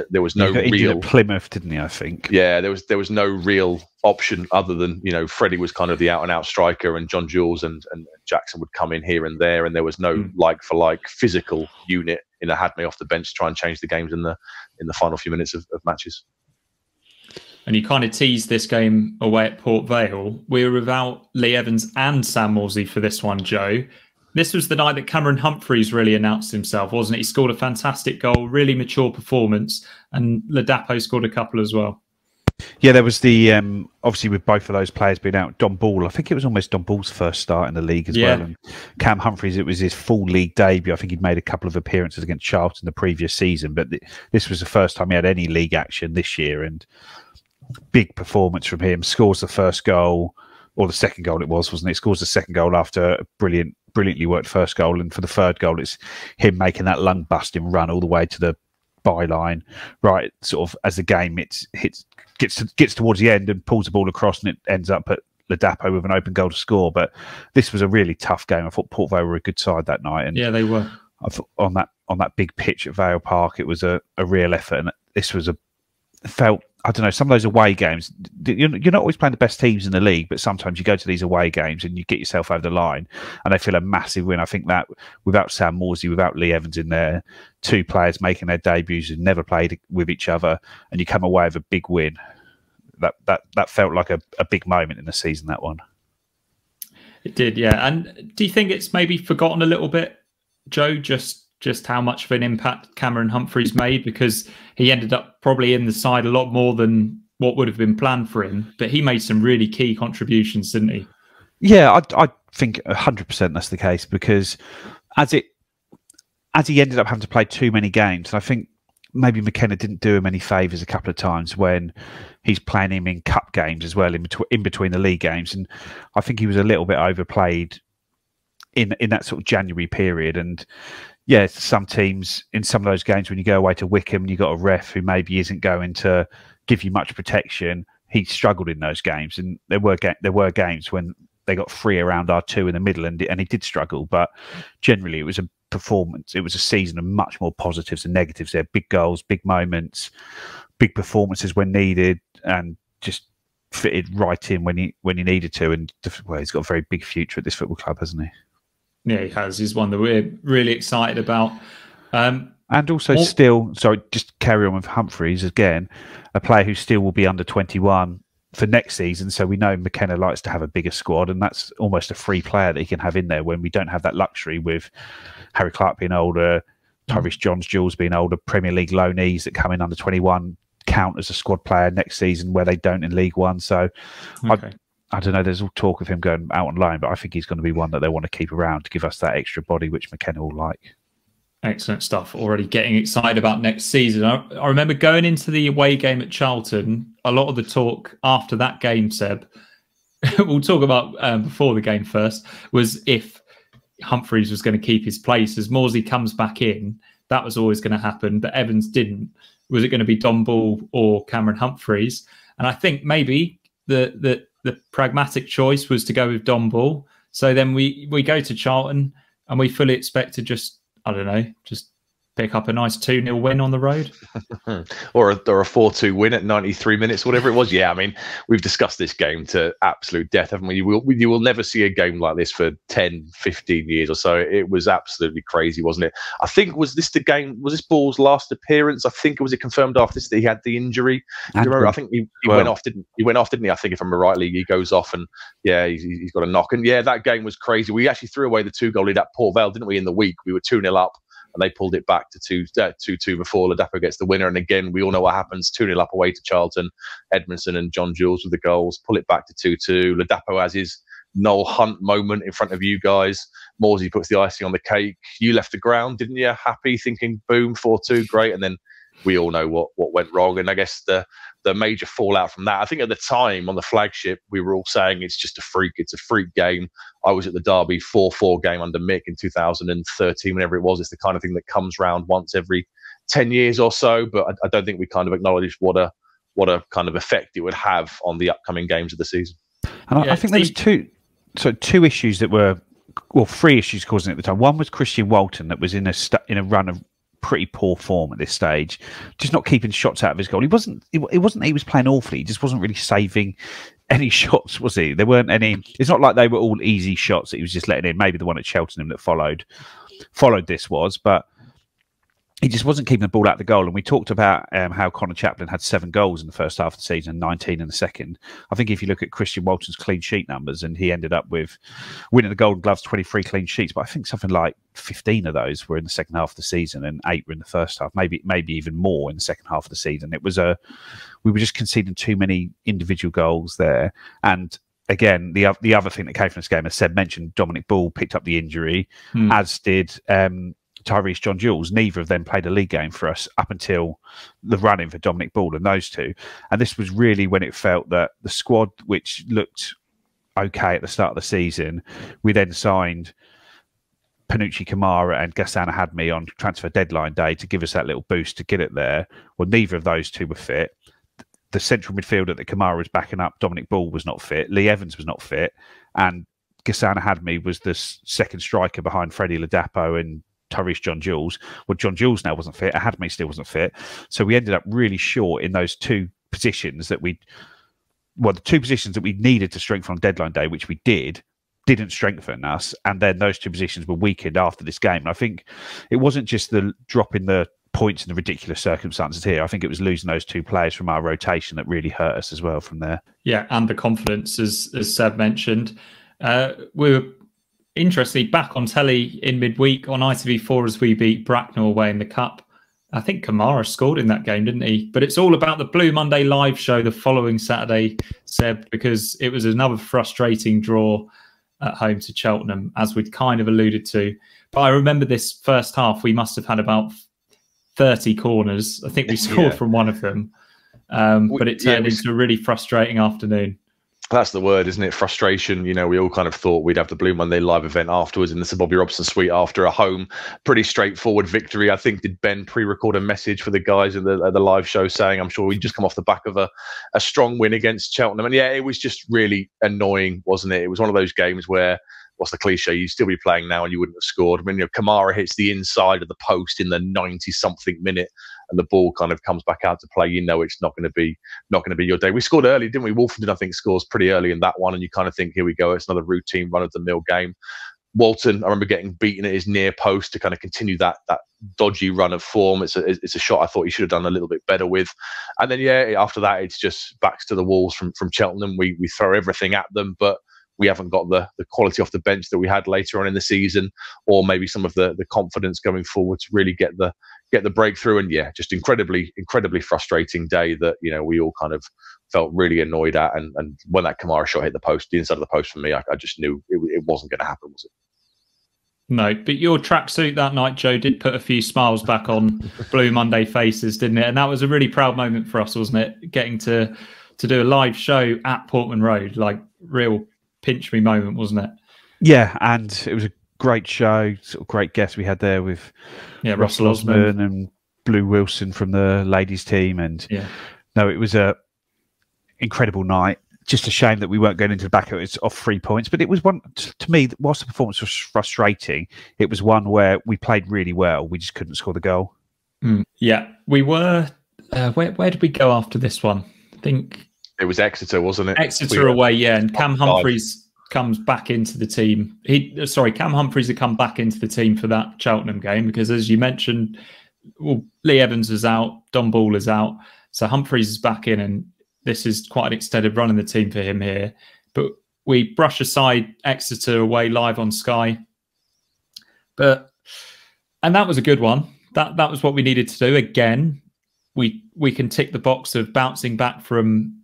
there was no real at Plymouth, didn't he? I think. Yeah, there was no real option other than Freddie was kind of the out and out striker, and John Jules and Jackson would come in here and there, and there was no like for like physical unit in a Hadmay off the bench to try and change the games in the final few minutes of matches. And you kind of teased this game away at Port Vale. We were without Lee Evans and Sam Morsey for this one, Joe. This was the night that Cameron Humphreys really announced himself, wasn't it? He scored a fantastic goal, really mature performance, and Ladapo scored a couple as well. Yeah, there was the obviously with both of those players being out. Don Ball, I think it was almost Don Ball's first start in the league as well. And Cam Humphreys, it was his full league debut. I think he'd made a couple of appearances against Charlton the previous season, but this was the first time he had any league action this year. And big performance from him. Scores the first goal, or the second goal it was, wasn't it? Scores the second goal after a brilliantly worked first goal, and for the third goal, it's him making that lung busting run all the way to the byline, right? Sort of as the game gets towards the end and pulls the ball across, and it ends up at Ladapo with an open goal to score. But this was a really tough game. I thought Port Vale were a good side that night, and yeah, they were. I thought on that big pitch at Vale Park, it was a real effort, and this was felt. I don't know, some of those away games, you're not always playing the best teams in the league, but sometimes you go to these away games and you get yourself over the line and they feel a massive win. I think that without Sam Morsey, without Lee Evans in there, two players making their debuts who never played with each other, and you come away with a big win. That felt like a big moment in the season, that one. It did, yeah. And do you think it's maybe forgotten a little bit, Joe, just how much of an impact Cameron Humphreys made, because he ended up probably in the side a lot more than what would have been planned for him, but he made some really key contributions, didn't he? Yeah, I think 100% that's the case, because as he ended up having to play too many games, and I think maybe McKenna didn't do him any favours a couple of times when he's playing him in cup games as well, in between the league games, and I think he was a little bit overplayed in that sort of January period. And yeah, some teams in some of those games, when you go away to Wickham and you've got a ref who maybe isn't going to give you much protection, he struggled in those games. And there were games when they got free around R2 in the middle, and he did struggle. But generally, it was a performance. It was a season of much more positives than negatives there. Big goals, big moments, big performances when needed, and just fitted right in when he needed to. And well, he's got a very big future at this football club, hasn't he? Yeah, he has. He's one that we're really excited about. And also still, sorry, just carry on with Humphreys again, a player who still will be under 21 for next season. So we know McKenna likes to have a bigger squad, and that's almost a free player that he can have in there when we don't have that luxury with Harry Clark being older, Tyrese Johns Jules being older, Premier League loanees that come in under 21 count as a squad player next season where they don't in League One. So okay. I don't know, there's all talk of him going out on loan, but I think he's going to be one that they want to keep around to give us that extra body, which McKenna will like. Excellent stuff. Already getting excited about next season. I remember going into the away game at Charlton, a lot of the talk after that game, Seb, we'll talk about before the game first, was if Humphreys was going to keep his place. As Morsey comes back in, that was always going to happen, but Evans didn't. Was it going to be Don Ball or Cameron Humphreys? And I think maybe the pragmatic choice was to go with Don Ball. So then we go to Charlton and we fully expect to just pick up a nice 2-0 win on the road. or a 4-2 win at 93 minutes, whatever it was. Yeah, I mean, we've discussed this game to absolute death, haven't we? You will never see a game like this for 10, 15 years or so. It was absolutely crazy, wasn't it? I think, was this Ball's last appearance? I think, was it confirmed after this that he had the injury? You remember? I think he went off, didn't he? I think, if I'm rightly, he goes off and yeah, he's got a knock. And yeah, that game was crazy. We actually threw away the 2-goal lead at Port Vale, didn't we, in the week? We were 2-0 up. And they pulled it back to 2-2 before Ladapo gets the winner. And again, we all know what happens. 2-0 up away to Charlton. Edmondson and John Jules with the goals. Pull it back to 2-2. Ladapo has his Noel Hunt moment in front of you guys. Morsey puts the icing on the cake. You left the ground, didn't you? Happy, thinking, boom, 4-2, great. And then we all know what went wrong. And I guess the major fallout from that, I think at the time on the Flagship, we were all saying it's just a freak. It's a freak game. I was at the Derby 4-4 game under Mick in 2013, whenever it was. It's the kind of thing that comes round once every 10 years or so. But I don't think we kind of acknowledged what a kind of effect it would have on the upcoming games of the season. And I think there was two issues that were, well, three issues causing it at the time. One was Christian Walton, that was in a run of pretty poor form at this stage, just not keeping shots out of his goal. It wasn't that he was playing awfully, he just wasn't really saving any shots, was he? There weren't any. It's not like they were all easy shots that he was just letting in. Maybe the one at Cheltenham that followed this was, but he just wasn't keeping the ball out of the goal. And we talked about how Connor Chaplin had 7 goals in the first half of the season and 19 in the second. I think if you look at Christian Walton's clean sheet numbers, and he ended up with winning the Golden Gloves, 23 clean sheets, but I think something like 15 of those were in the second half of the season and 8 were in the first half, maybe even more in the second half of the season. It was we were just conceding too many individual goals there. And again, the other thing that came from this game, as Seb mentioned, Dominic Ball picked up the injury, as did Tyrese John Jules. Neither of them played a league game for us up until the run-in for Dominic Ball and those two. And this was really when it felt that the squad, which looked okay at the start of the season, we then signed Panucci Kamara and Ghassan Hadmi on transfer deadline day to give us that little boost to get it there. Well, neither of those two were fit. The central midfielder that Kamara was backing up, Dominic Ball, was not fit. Lee Evans was not fit. And Ghassan Hadmi was the second striker behind Freddie Ladapo and Tyrese John Jules. Well, John Jules now wasn't fit. Hadmi still wasn't fit. So we ended up really short in those two positions that the two positions that we needed to strengthen on deadline day, which we didn't strengthen us. And then those two positions were weakened after this game. And I think it wasn't just the drop in the points in the ridiculous circumstances here. I think it was losing those two players from our rotation that really hurt us as well from there. Yeah, and the confidence, as Seb mentioned. We were interestingly back on telly in midweek on ITV4 as we beat Bracknell away in the Cup. I think Kamara scored in that game, didn't he? But it's all about the Blue Monday live show the following Saturday, Seb, because it was another frustrating draw at home to Cheltenham, as we'd kind of alluded to. But I remember this first half, we must have had about 30 corners. I think we scored from one of them. But it turned into a really frustrating afternoon. That's the word, isn't it? Frustration. You know, we all kind of thought we'd have the Blue Monday live event afterwards in the Sir Bobby Robson suite after a home, pretty straightforward victory. I think, did Ben pre-record a message for the guys at the live show saying, I'm sure we'd just come off the back of a strong win against Cheltenham. And yeah, it was just really annoying, wasn't it? It was one of those games where, what's the cliche? You'd still be playing now and you wouldn't have scored. I mean, Kamara hits the inside of the post in the 90-something minute, and the ball kind of comes back out to play. You know, it's not going to be your day. We scored early, didn't we? Wolfenden, I think, scores pretty early in that one, and you kind of think, here we go. It's another routine run-of-the-mill game. Walton, I remember getting beaten at his near post to kind of continue that dodgy run of form. It's a shot I thought he should have done a little bit better with. And then, yeah, after that, it's just backs to the walls from Cheltenham. We throw everything at them, but we haven't got the quality off the bench that we had later on in the season, or maybe some of the confidence going forward to really get the breakthrough. And yeah, just incredibly frustrating day that, you know, we all kind of felt really annoyed at. And when that Kamara shot hit the post, the inside of the post for me, I just knew it wasn't going to happen, was it? No, but your tracksuit that night, Joe, did put a few smiles back on Blue Monday faces, didn't it? And that was a really proud moment for us, wasn't it? Getting to do a live show at Portman Road, like real pinch me moment, wasn't it? Yeah, and it was a great show, sort of great guests we had there with Russell Osman and Blue Wilson from the ladies team. And no, it was a incredible night. Just a shame that we weren't going into the back of it off 3 points, but it was one, to me, whilst the performance was frustrating, it was one where we played really well. We just couldn't score the goal. Yeah, we were. Where did we go after this one? I think it was Exeter, wasn't it? Exeter away, yeah. And Cam Humphreys comes back into the team. Cam Humphreys had come back into the team for that Cheltenham game because, as you mentioned, Lee Evans is out, Don Ball is out, so Humphreys is back in, and this is quite an extended run in the team for him here. But we brush aside Exeter away live on Sky. And that was a good one. That was what we needed to do. Again, we can tick the box of bouncing back from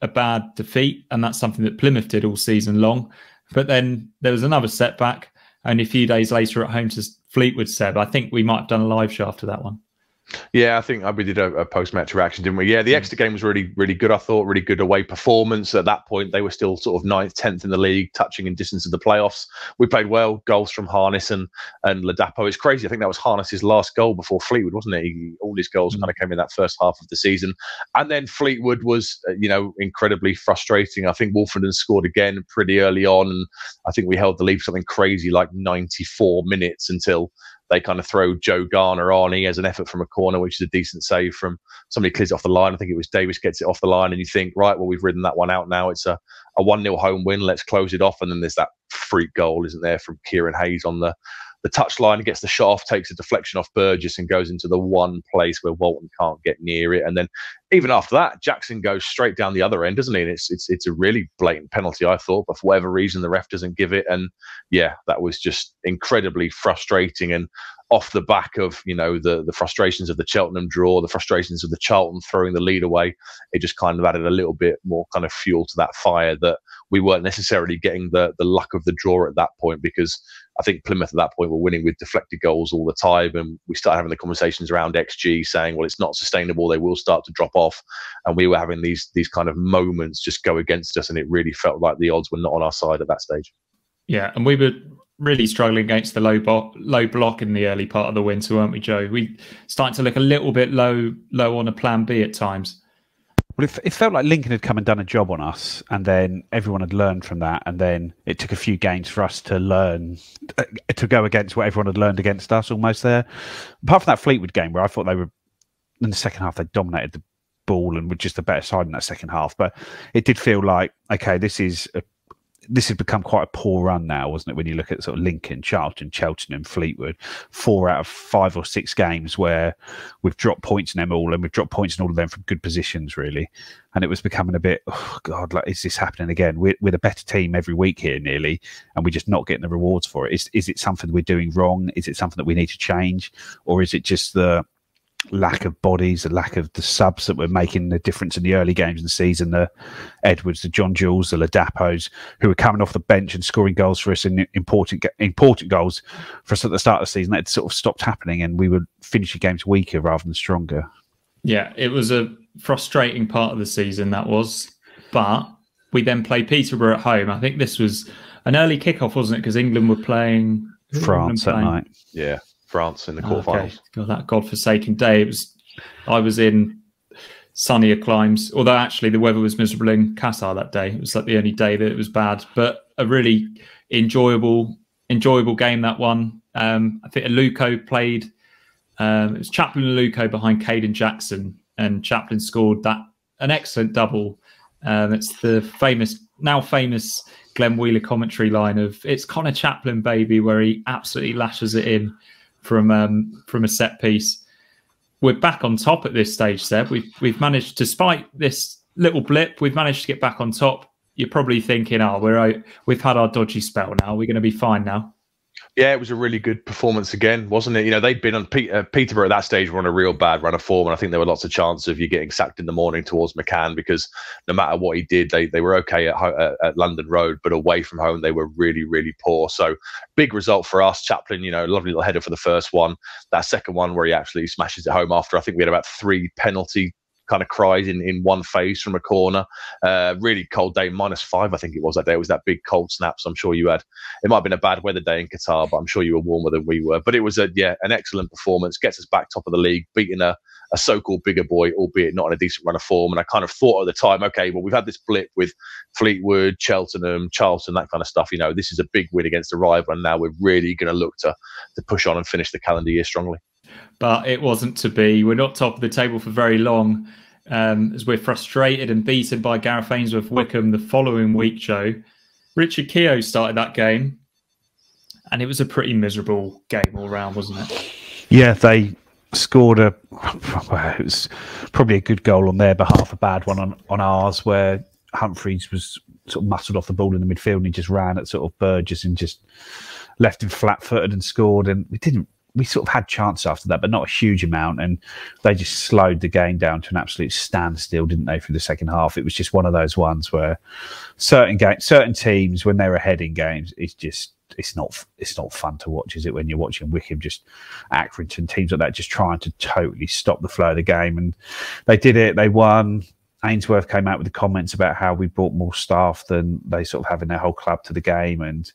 a bad defeat, and that's something that Plymouth did all season long. But then there was another setback only a few days later at home to Fleetwood, Seb. I think we might have done a live show after that one. Yeah, I think we did a post-match reaction, didn't we? Yeah, the Exeter game was really, really good. I thought really good away performance. At that point, they were still sort of 9th, 10th in the league, touching in distance of the playoffs. We played well. Goals from Harness and Ladapo. It's crazy. I think that was Harness's last goal before Fleetwood, wasn't it? All his goals kind of came in that first half of the season. And then Fleetwood was, incredibly frustrating. I think Wolfenden scored again pretty early on. And I think we held the lead for something crazy like 94 minutes until they kind of throw Joe Garner on. He has an effort from a corner, which is a decent save from somebody clears it off the line. I think it was Davis gets it off the line, and you think, right, well, we've ridden that one out now. It's a 1-0 home win. Let's close it off. And then there's that freak goal, isn't there, from Kieran Hayes on the touchline, gets the shot off, takes a deflection off Burgess and goes into the one place where Bolton can't get near it. And then even after that, Jackson goes straight down the other end, doesn't he? And it's a really blatant penalty, I thought, but for whatever reason, the ref doesn't give it. And yeah, that was just incredibly frustrating. And off the back of, the frustrations of the Cheltenham draw, the frustrations of the Charlton throwing the lead away, it just kind of added a little bit more kind of fuel to that fire that we weren't necessarily getting the luck of the draw at that point, because I think Plymouth at that point were winning with deflected goals all the time. And we started having the conversations around XG saying, well, it's not sustainable. They will start to drop off. And we were having these kind of moments just go against us. And it really felt like the odds were not on our side at that stage. Yeah. And we were really struggling against the low block in the early part of the winter, weren't we, Joe? We started to look a little bit low on a plan B at times. Well, it felt like Lincoln had come and done a job on us, and then everyone had learned from that, and then it took a few games for us to learn to go against what everyone had learned against us almost there. Apart from that Fleetwood game where I thought they were, in the second half, they dominated the ball and were just a better side in that second half. But it did feel like, okay, this has become quite a poor run now, wasn't it? When you look at sort of Lincoln, Charlton, Cheltenham, Fleetwood, 4 out of 5 or 6 games where we've dropped points in them all, and we've dropped points in all of them from good positions, really. And it was becoming a bit, oh God, like, is this happening again? We're the better team every week here, nearly, and we're just not getting the rewards for it. Is it something we're doing wrong? Is it something that we need to change, or is it just the lack of bodies, the lack of the subs that were making the difference in the early games of the season? The Edwards, the John Jules, the Ladapos, who were coming off the bench and scoring goals for us, and important goals for us at the start of the season. That sort of stopped happening, and we were finishing games weaker rather than stronger. Yeah, it was a frustrating part of the season, that was. But we then played Peterborough at home. I think this was an early kickoff, wasn't it? Because England were playing France that night. Yeah. France in the quarterfinals. Okay. God, that godforsaken day. I was in sunnier climes, although actually the weather was miserable in Qatar that day. It was like the only day that it was bad, but a really enjoyable game, that one. I think Aluko played. It was Chaplin and Aluko behind Caden Jackson, and Chaplin scored an excellent double. It's the now famous Glenn Wheeler commentary line of "It's Connor Chaplin, baby," where he absolutely lashes it in from a set piece. We're back on top at this stage, Seb. We've managed, despite this little blip, we've managed to get back on top. You're probably thinking, we've had our dodgy spell now. We're going to be fine now. Yeah, it was a really good performance again, wasn't it? They'd been on Peterborough at that stage were on a real bad run of form, and I think there were lots of chances of you getting sacked in the morning towards McCann, because no matter what he did, they were okay at London Road, but away from home they were really, really poor. So big result for us. Chaplin, lovely little header for the first one. That second one where he actually smashes it home after, I think we had about 3 penalty kind of cries in one phase from a corner. Really cold day, -5 I think it was that day. It was that big cold snap, so I'm sure you had, it might have been a bad weather day in Qatar, but I'm sure you were warmer than we were. But it was an excellent performance, gets us back top of the league, beating a so-called bigger boy, albeit not in a decent run of form. And I kind of thought at the time, okay, well, we've had this blip with Fleetwood, Cheltenham, Charlton, that kind of stuff. This is a big win against a rival, and now we're really going to look to push on and finish the calendar year strongly. But it wasn't to be. We're not top of the table for very long, as we're frustrated and beaten by Gareth Ainsworth Wickham the following week, Joe. Richard Keogh started that game, and it was a pretty miserable game all round, wasn't it? Yeah, they scored it was probably a good goal on their behalf, a bad one on ours, where Humphreys was sort of muscled off the ball in the midfield, and he just ran at sort of Burgess and just left him flat-footed and scored. And we sort of had chances after that, but not a huge amount. And they just slowed the game down to an absolute standstill, didn't they, through the second half? It was just one of those ones where certain teams, when they're ahead in games, it's just it's not fun to watch, is it, when you're watching Wickham, just Accrington, teams like that, just trying to totally stop the flow of the game. And they did it. They won. Ainsworth came out with the comments about how we brought more staff than they sort of have in their whole club to the game, and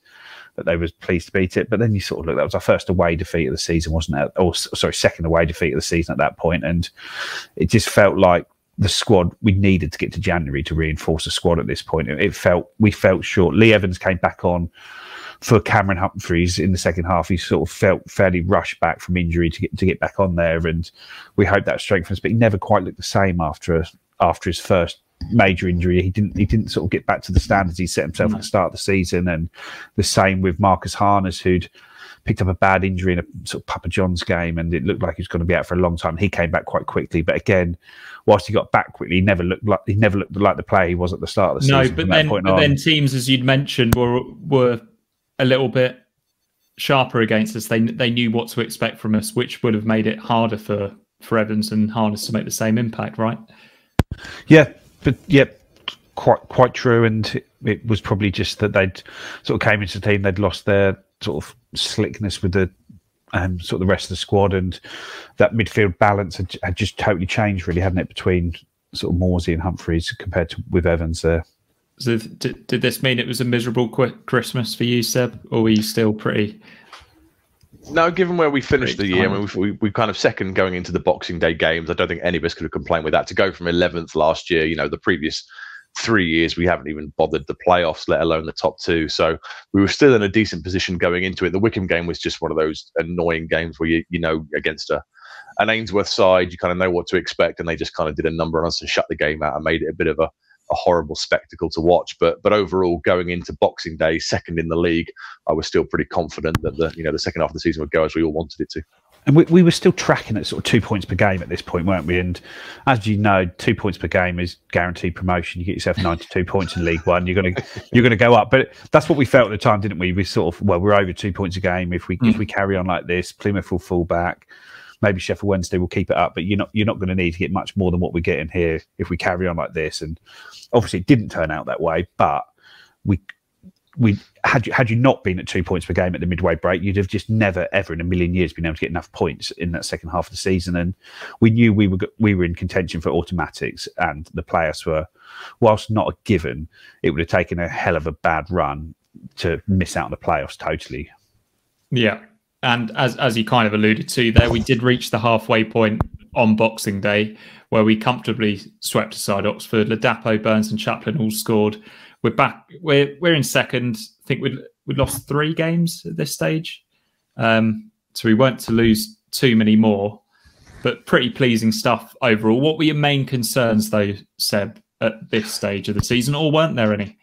that they was pleased to beat it. But then you sort of look, that was our first away defeat of the season, wasn't it? Or sorry, second away defeat of the season at that point. And it just felt like the squad, we needed to get to January to reinforce the squad at this point. We felt short. Lee Evans came back on for Cameron Humphreys in the second half. He sort of felt fairly rushed back from injury to get back on there, and we hoped that strengthened us. But he never quite looked the same after his first major injury. He didn't sort of get back to the standards he set himself at the start of the season. And the same with Marcus Harness, who'd picked up a bad injury in a sort of Papa John's game, and it looked like he was going to be out for a long time. He came back quite quickly, but again, whilst he got back quickly, he never looked like the player he was at the start of the season. No, but then teams, as you'd mentioned, were a little bit sharper against us. They knew what to expect from us, which would have made it harder for Evans and Harness to make the same impact, right? Yeah, but yeah, quite true. And it was probably just that they'd sort of came into the team, they'd lost their sort of slickness with the sort of the rest of the squad, and that midfield balance had just totally changed, really, hadn't it, between sort of Morsey and Humphreys compared to with Evans there. So did this mean it was a miserable Christmas for you, Seb, or were you still pretty? No, given where we finished the year, I mean, we kind of second going into the Boxing Day games. I don't think any of us could have complained with that. To go from 11th last year, the previous 3 years we haven't even bothered the playoffs, let alone the top two. So we were still in a decent position going into it. The Wickham game was just one of those annoying games where against an Ainsworth side, you kind of know what to expect, and they just kind of did a number on us and shut the game out and made it a bit of a horrible spectacle to watch. But overall, going into Boxing Day, second in the league, I was still pretty confident that the second half of the season would go as we all wanted it to. And we were still tracking at sort of 2 points per game at this point, weren't we? And as you know, 2 points per game is guaranteed promotion. You get yourself 92 points in League One, you're gonna go up. But that's what we felt at the time, didn't we? We sort of, we're over 2 points a game. If we carry on like this, Plymouth will fall back. Maybe Sheffield Wednesday will keep it up, but you're not going to need to get much more than what we're getting here if we carry on like this. And obviously, it didn't turn out that way. But we had you not been at 2 points per game at the midway break, you'd have just never ever in a million years been able to get enough points in that second half of the season. And we knew we were in contention for automatics, and the playoffs were, whilst not a given, it would have taken a hell of a bad run to miss out on the playoffs totally. Yeah. And as you kind of alluded to there, we did reach the halfway point on Boxing Day, where we comfortably swept aside Oxford. Ladapo, Burns and Chaplin all scored. We're back. We're in second. I think we'd lost 3 games at this stage. So we weren't to lose too many more, but pretty pleasing stuff overall. What were your main concerns, though, Seb, at this stage of the season, or weren't there any?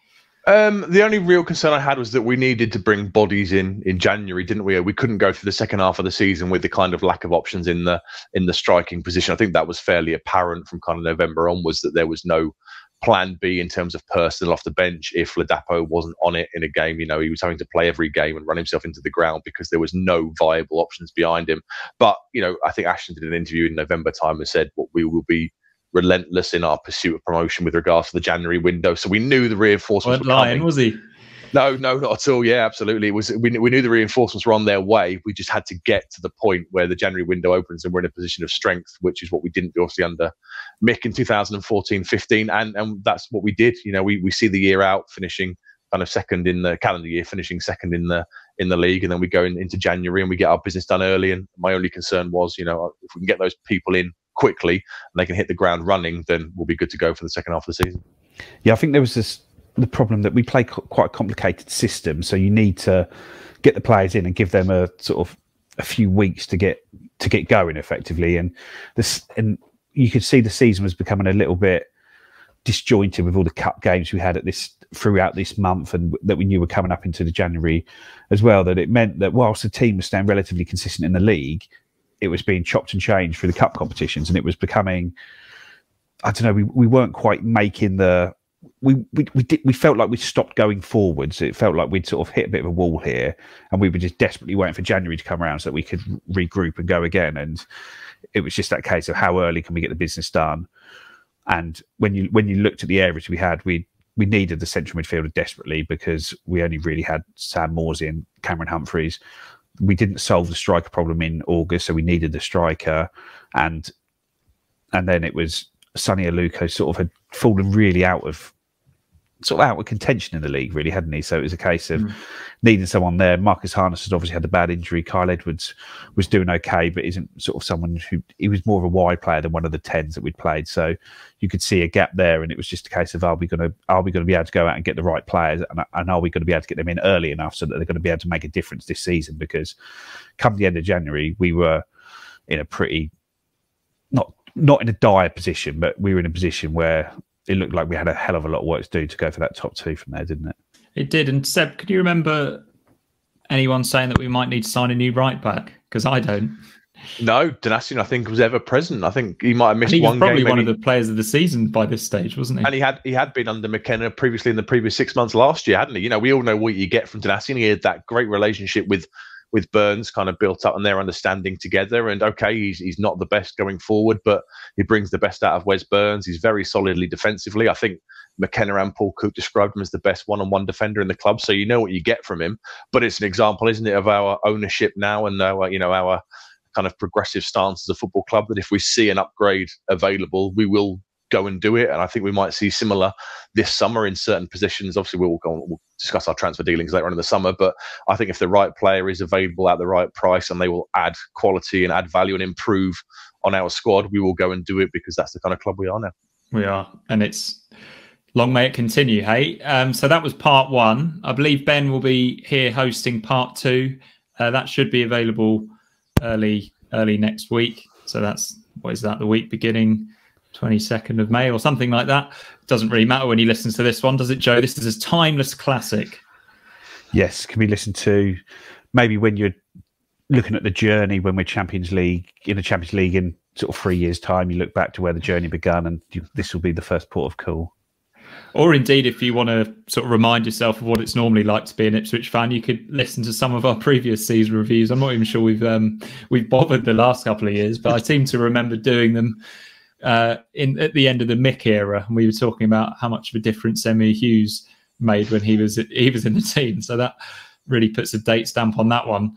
The only real concern I had was that we needed to bring bodies in January, didn't we? We couldn't go through the second half of the season with the kind of lack of options in the striking position. I think that was fairly apparent from kind of November onwards, that there was no plan B in terms of personnel off the bench if Ladapo wasn't on it in a game. He was having to play every game and run himself into the ground because there was no viable options behind him. But, I think Ashton did an interview in November time and said, we will be relentless in our pursuit of promotion with regards to the January window. So we knew the reinforcements were coming. Was he? No, not at all. Yeah, absolutely. It was. We knew the reinforcements were on their way. We just had to get to the point where the January window opens and we're in a position of strength, which is what we didn't do obviously under Mick in 2014-15, and that's what we did. We see the year out finishing kind of second in the calendar year, finishing second in the league, and then we go into January and we get our business done early. And my only concern was, if we can get those people in quickly and they can hit the ground running, then we'll be good to go for the second half of the season. Yeah, I think there was the problem that we play quite a complicated system, so you need to get the players in and give them a sort of a few weeks to get going effectively. And you could see the season was becoming a little bit disjointed with all the cup games we had throughout this month, and that we knew were coming up into the January as well. That it meant that whilst the team was staying relatively consistent in the league, it was being chopped and changed through the cup competitions, and it was becoming, I don't know, we weren't quite making the. We felt like we stopped going forwards. It felt like we'd sort of hit a bit of a wall here, and we were just desperately waiting for January to come around so that we could regroup and go again. And it was just that case of how early can we get the business done. And when you looked at the average we had, we we needed the central midfielder desperately because we only really had Sam Morsey and Cameron Humphreys. We didn't solve the striker problem in August, so we needed the striker, and then it was Sonny Aluko sort of had fallen really out of contention in the league, really, hadn't he? So it was a case of needing someone there. Marcus Harness has obviously had a bad injury. Kyle Edwards was doing okay, but isn't sort of someone he was more of a wide player than one of the 10s that we'd played. So you could see a gap there, and it was just a case of are we going to be able to go out and get the right players, and are we going to be able to get them in early enough so that they're going to be able to make a difference this season? Because come the end of January, we were in a pretty not in a dire position, but we were in a position where it looked like we had a hell of a lot of work to do to go for that top 2 from there, didn't it? It did. And Seb, could you remember anyone saying that we might need to sign a new right back? Because I don't. No, Donatian, I think, was ever present. I think he might have missed one game. He was probably one of the players of the season by this stage, wasn't he? And he had been under McKenna previously in the previous 6 months last year, hadn't he? You know, we all know what you get from Donatian. He had that great relationship with Burns kind of built up and their understanding together. And okay, he's not the best going forward, but he brings the best out of Wes Burns. He's very solidly defensively. I think McKenna and Paul Cook described him as the best one-on-one defender in the club. So you know what you get from him. But it's an example, isn't it, of our ownership now and our kind of progressive stance as a football club, that if we see an upgrade available, we will go and do it. And I think we might see similar this summer in certain positions. Obviously, we'll discuss our transfer dealings later on in the summer, but I think if the right player is available at the right price and they will add quality and add value and improve on our squad, we will go and do it, because that's the kind of club we are now. We are, and it's long may it continue, hey? So that was part 1. I believe Ben will be here hosting part 2. That should be available early next week. So that's, what is that, the week beginning 22nd of May or something like that. Doesn't really matter when he listens to this one, does it, Joe? This is a timeless classic. Yes, can be listened to maybe when you're looking at the journey when we're Champions League in sort of 3 years' time. You look back to where the journey began, and this will be the first port of call. Or indeed, if you want to sort of remind yourself of what it's normally like to be an Ipswich fan, you could listen to some of our previous season reviews. I'm not even sure we've bothered the last couple of years, but I seem to remember doing them at the end of the Mick era, and we were talking about how much of a difference Emmy Hughes made when he was in the team. So that really puts a date stamp on that one.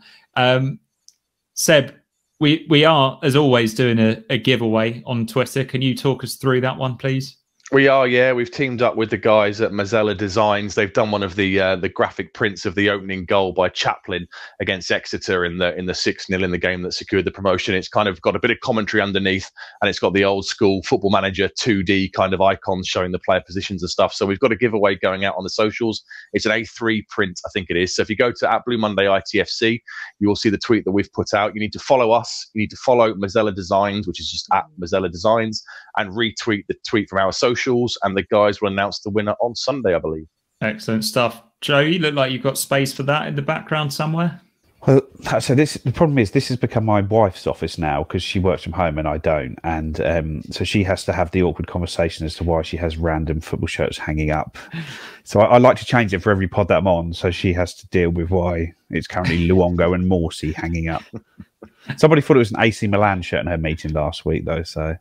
Seb, we are, as always, doing a giveaway on Twitter. Can you talk us through that one, please? We are, yeah. We've teamed up with the guys at Mazzella Designs. They've done one of the graphic prints of the opening goal by Chaplin against Exeter in the 6-0 in the game that secured the promotion. It's kind of got a bit of commentary underneath, and it's got the old school Football Manager 2D kind of icons showing the player positions and stuff. So we've got a giveaway going out on the socials. It's an A3 print, I think it is. So if you go to @Blue Monday ITFC, you will see the tweet that we've put out. You need to follow us. You need to follow Mazzella Designs, which is just @Mazzella Designs, and retweet the tweet from our socials, and the guys will announce the winner on Sunday, I believe. Excellent stuff. Joe, you look like you've got space for that in the background somewhere. Well, so the problem is this has become my wife's office now, because she works from home and I don't, and so she has to have the awkward conversation as to why she has random football shirts hanging up. So I like to change it for every pod that I'm on, so she has to deal with why it's currently Luongo and Morsey hanging up. Somebody thought it was an AC Milan shirt in her meeting last week, though, so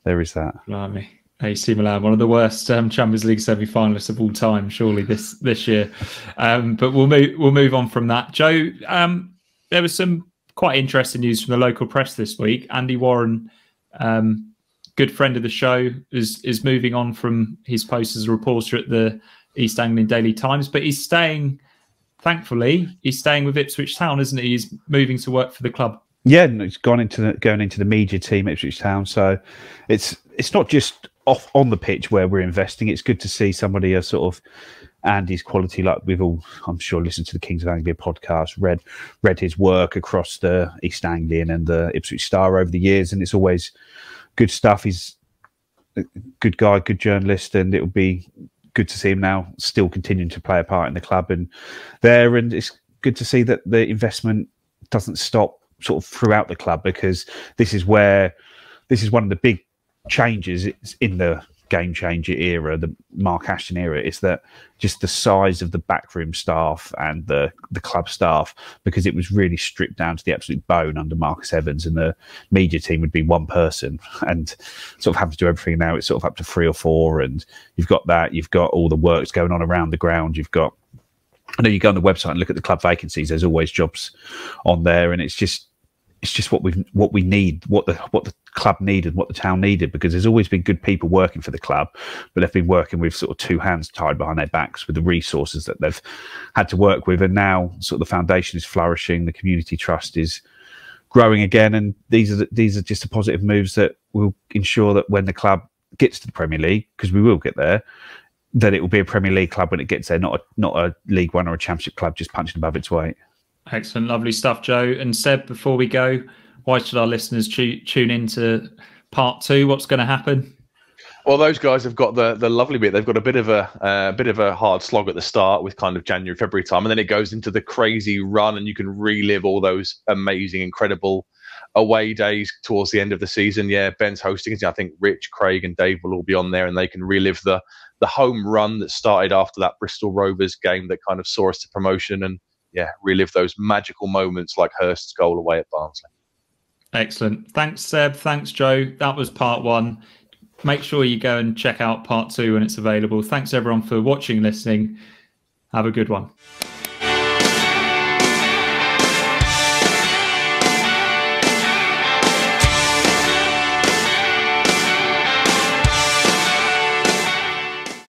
there is that. Blimey. AC Milan, one of the worst Champions League semi-finalists of all time, surely this year. But we'll move on from that. Joe, there was some quite interesting news from the local press this week. Andy Warren, good friend of the show, is moving on from his post as a reporter at the East Anglian Daily Times, but he's staying. Thankfully, he's staying with Ipswich Town, isn't he? He's moving to work for the club. Yeah, and it's going into the media team at Ipswich Town. So it's not just off on the pitch where we're investing. It's good to see somebody of sort of Andy's quality, like we've all, I'm sure, listened to the Kings of Anglia podcast, read his work across the East Anglian and the Ipswich Star over the years, and it's always good stuff. He's a good guy, good journalist, and it'll be good to see him now still continuing to play a part in the club and it's good to see that the investment doesn't stop sort of throughout the club, because this is one of the big changes in the game changer era, the Mark Ashton era, is that just the size of the backroom staff and the club staff, because it was really stripped down to the absolute bone under Marcus Evans, and the media team would be one person and sort of have to do everything. Now it's sort of up to 3 or 4, and you've got all the works going on around the ground. I know you go on the website and look at the club vacancies, there's always jobs on there, and it's just what we need, what the club needed, what the town needed, because there's always been good people working for the club, but they've been working with sort of 2 hands tied behind their backs with the resources that they've had to work with. And now sort of the foundation is flourishing, the community trust is growing again, and these are just the positive moves that will ensure that when the club gets to the Premier League, because we will get there, that it will be a Premier League club when it gets there, not a League One or a Championship club just punching above its weight. Excellent, lovely stuff, Joe. And Seb, before we go, why should our listeners tune into part 2? What's going to happen? Well, those guys have got the lovely bit. They've got a bit of a hard slog at the start with kind of January, February time, and then it goes into the crazy run, and you can relive all those amazing, incredible away days towards the end of the season. Yeah, Ben's hosting it. I think Rich, Craig, and Dave will all be on there, and they can relive the home run that started after that Bristol Rovers game that kind of saw us to promotion, and relive those magical moments like Hurst's goal away at Barnsley. Excellent. Thanks, Seb. Thanks, Joe. That was part 1. Make sure you go and check out part 2 when it's available. Thanks, everyone, for watching and listening. Have a good one.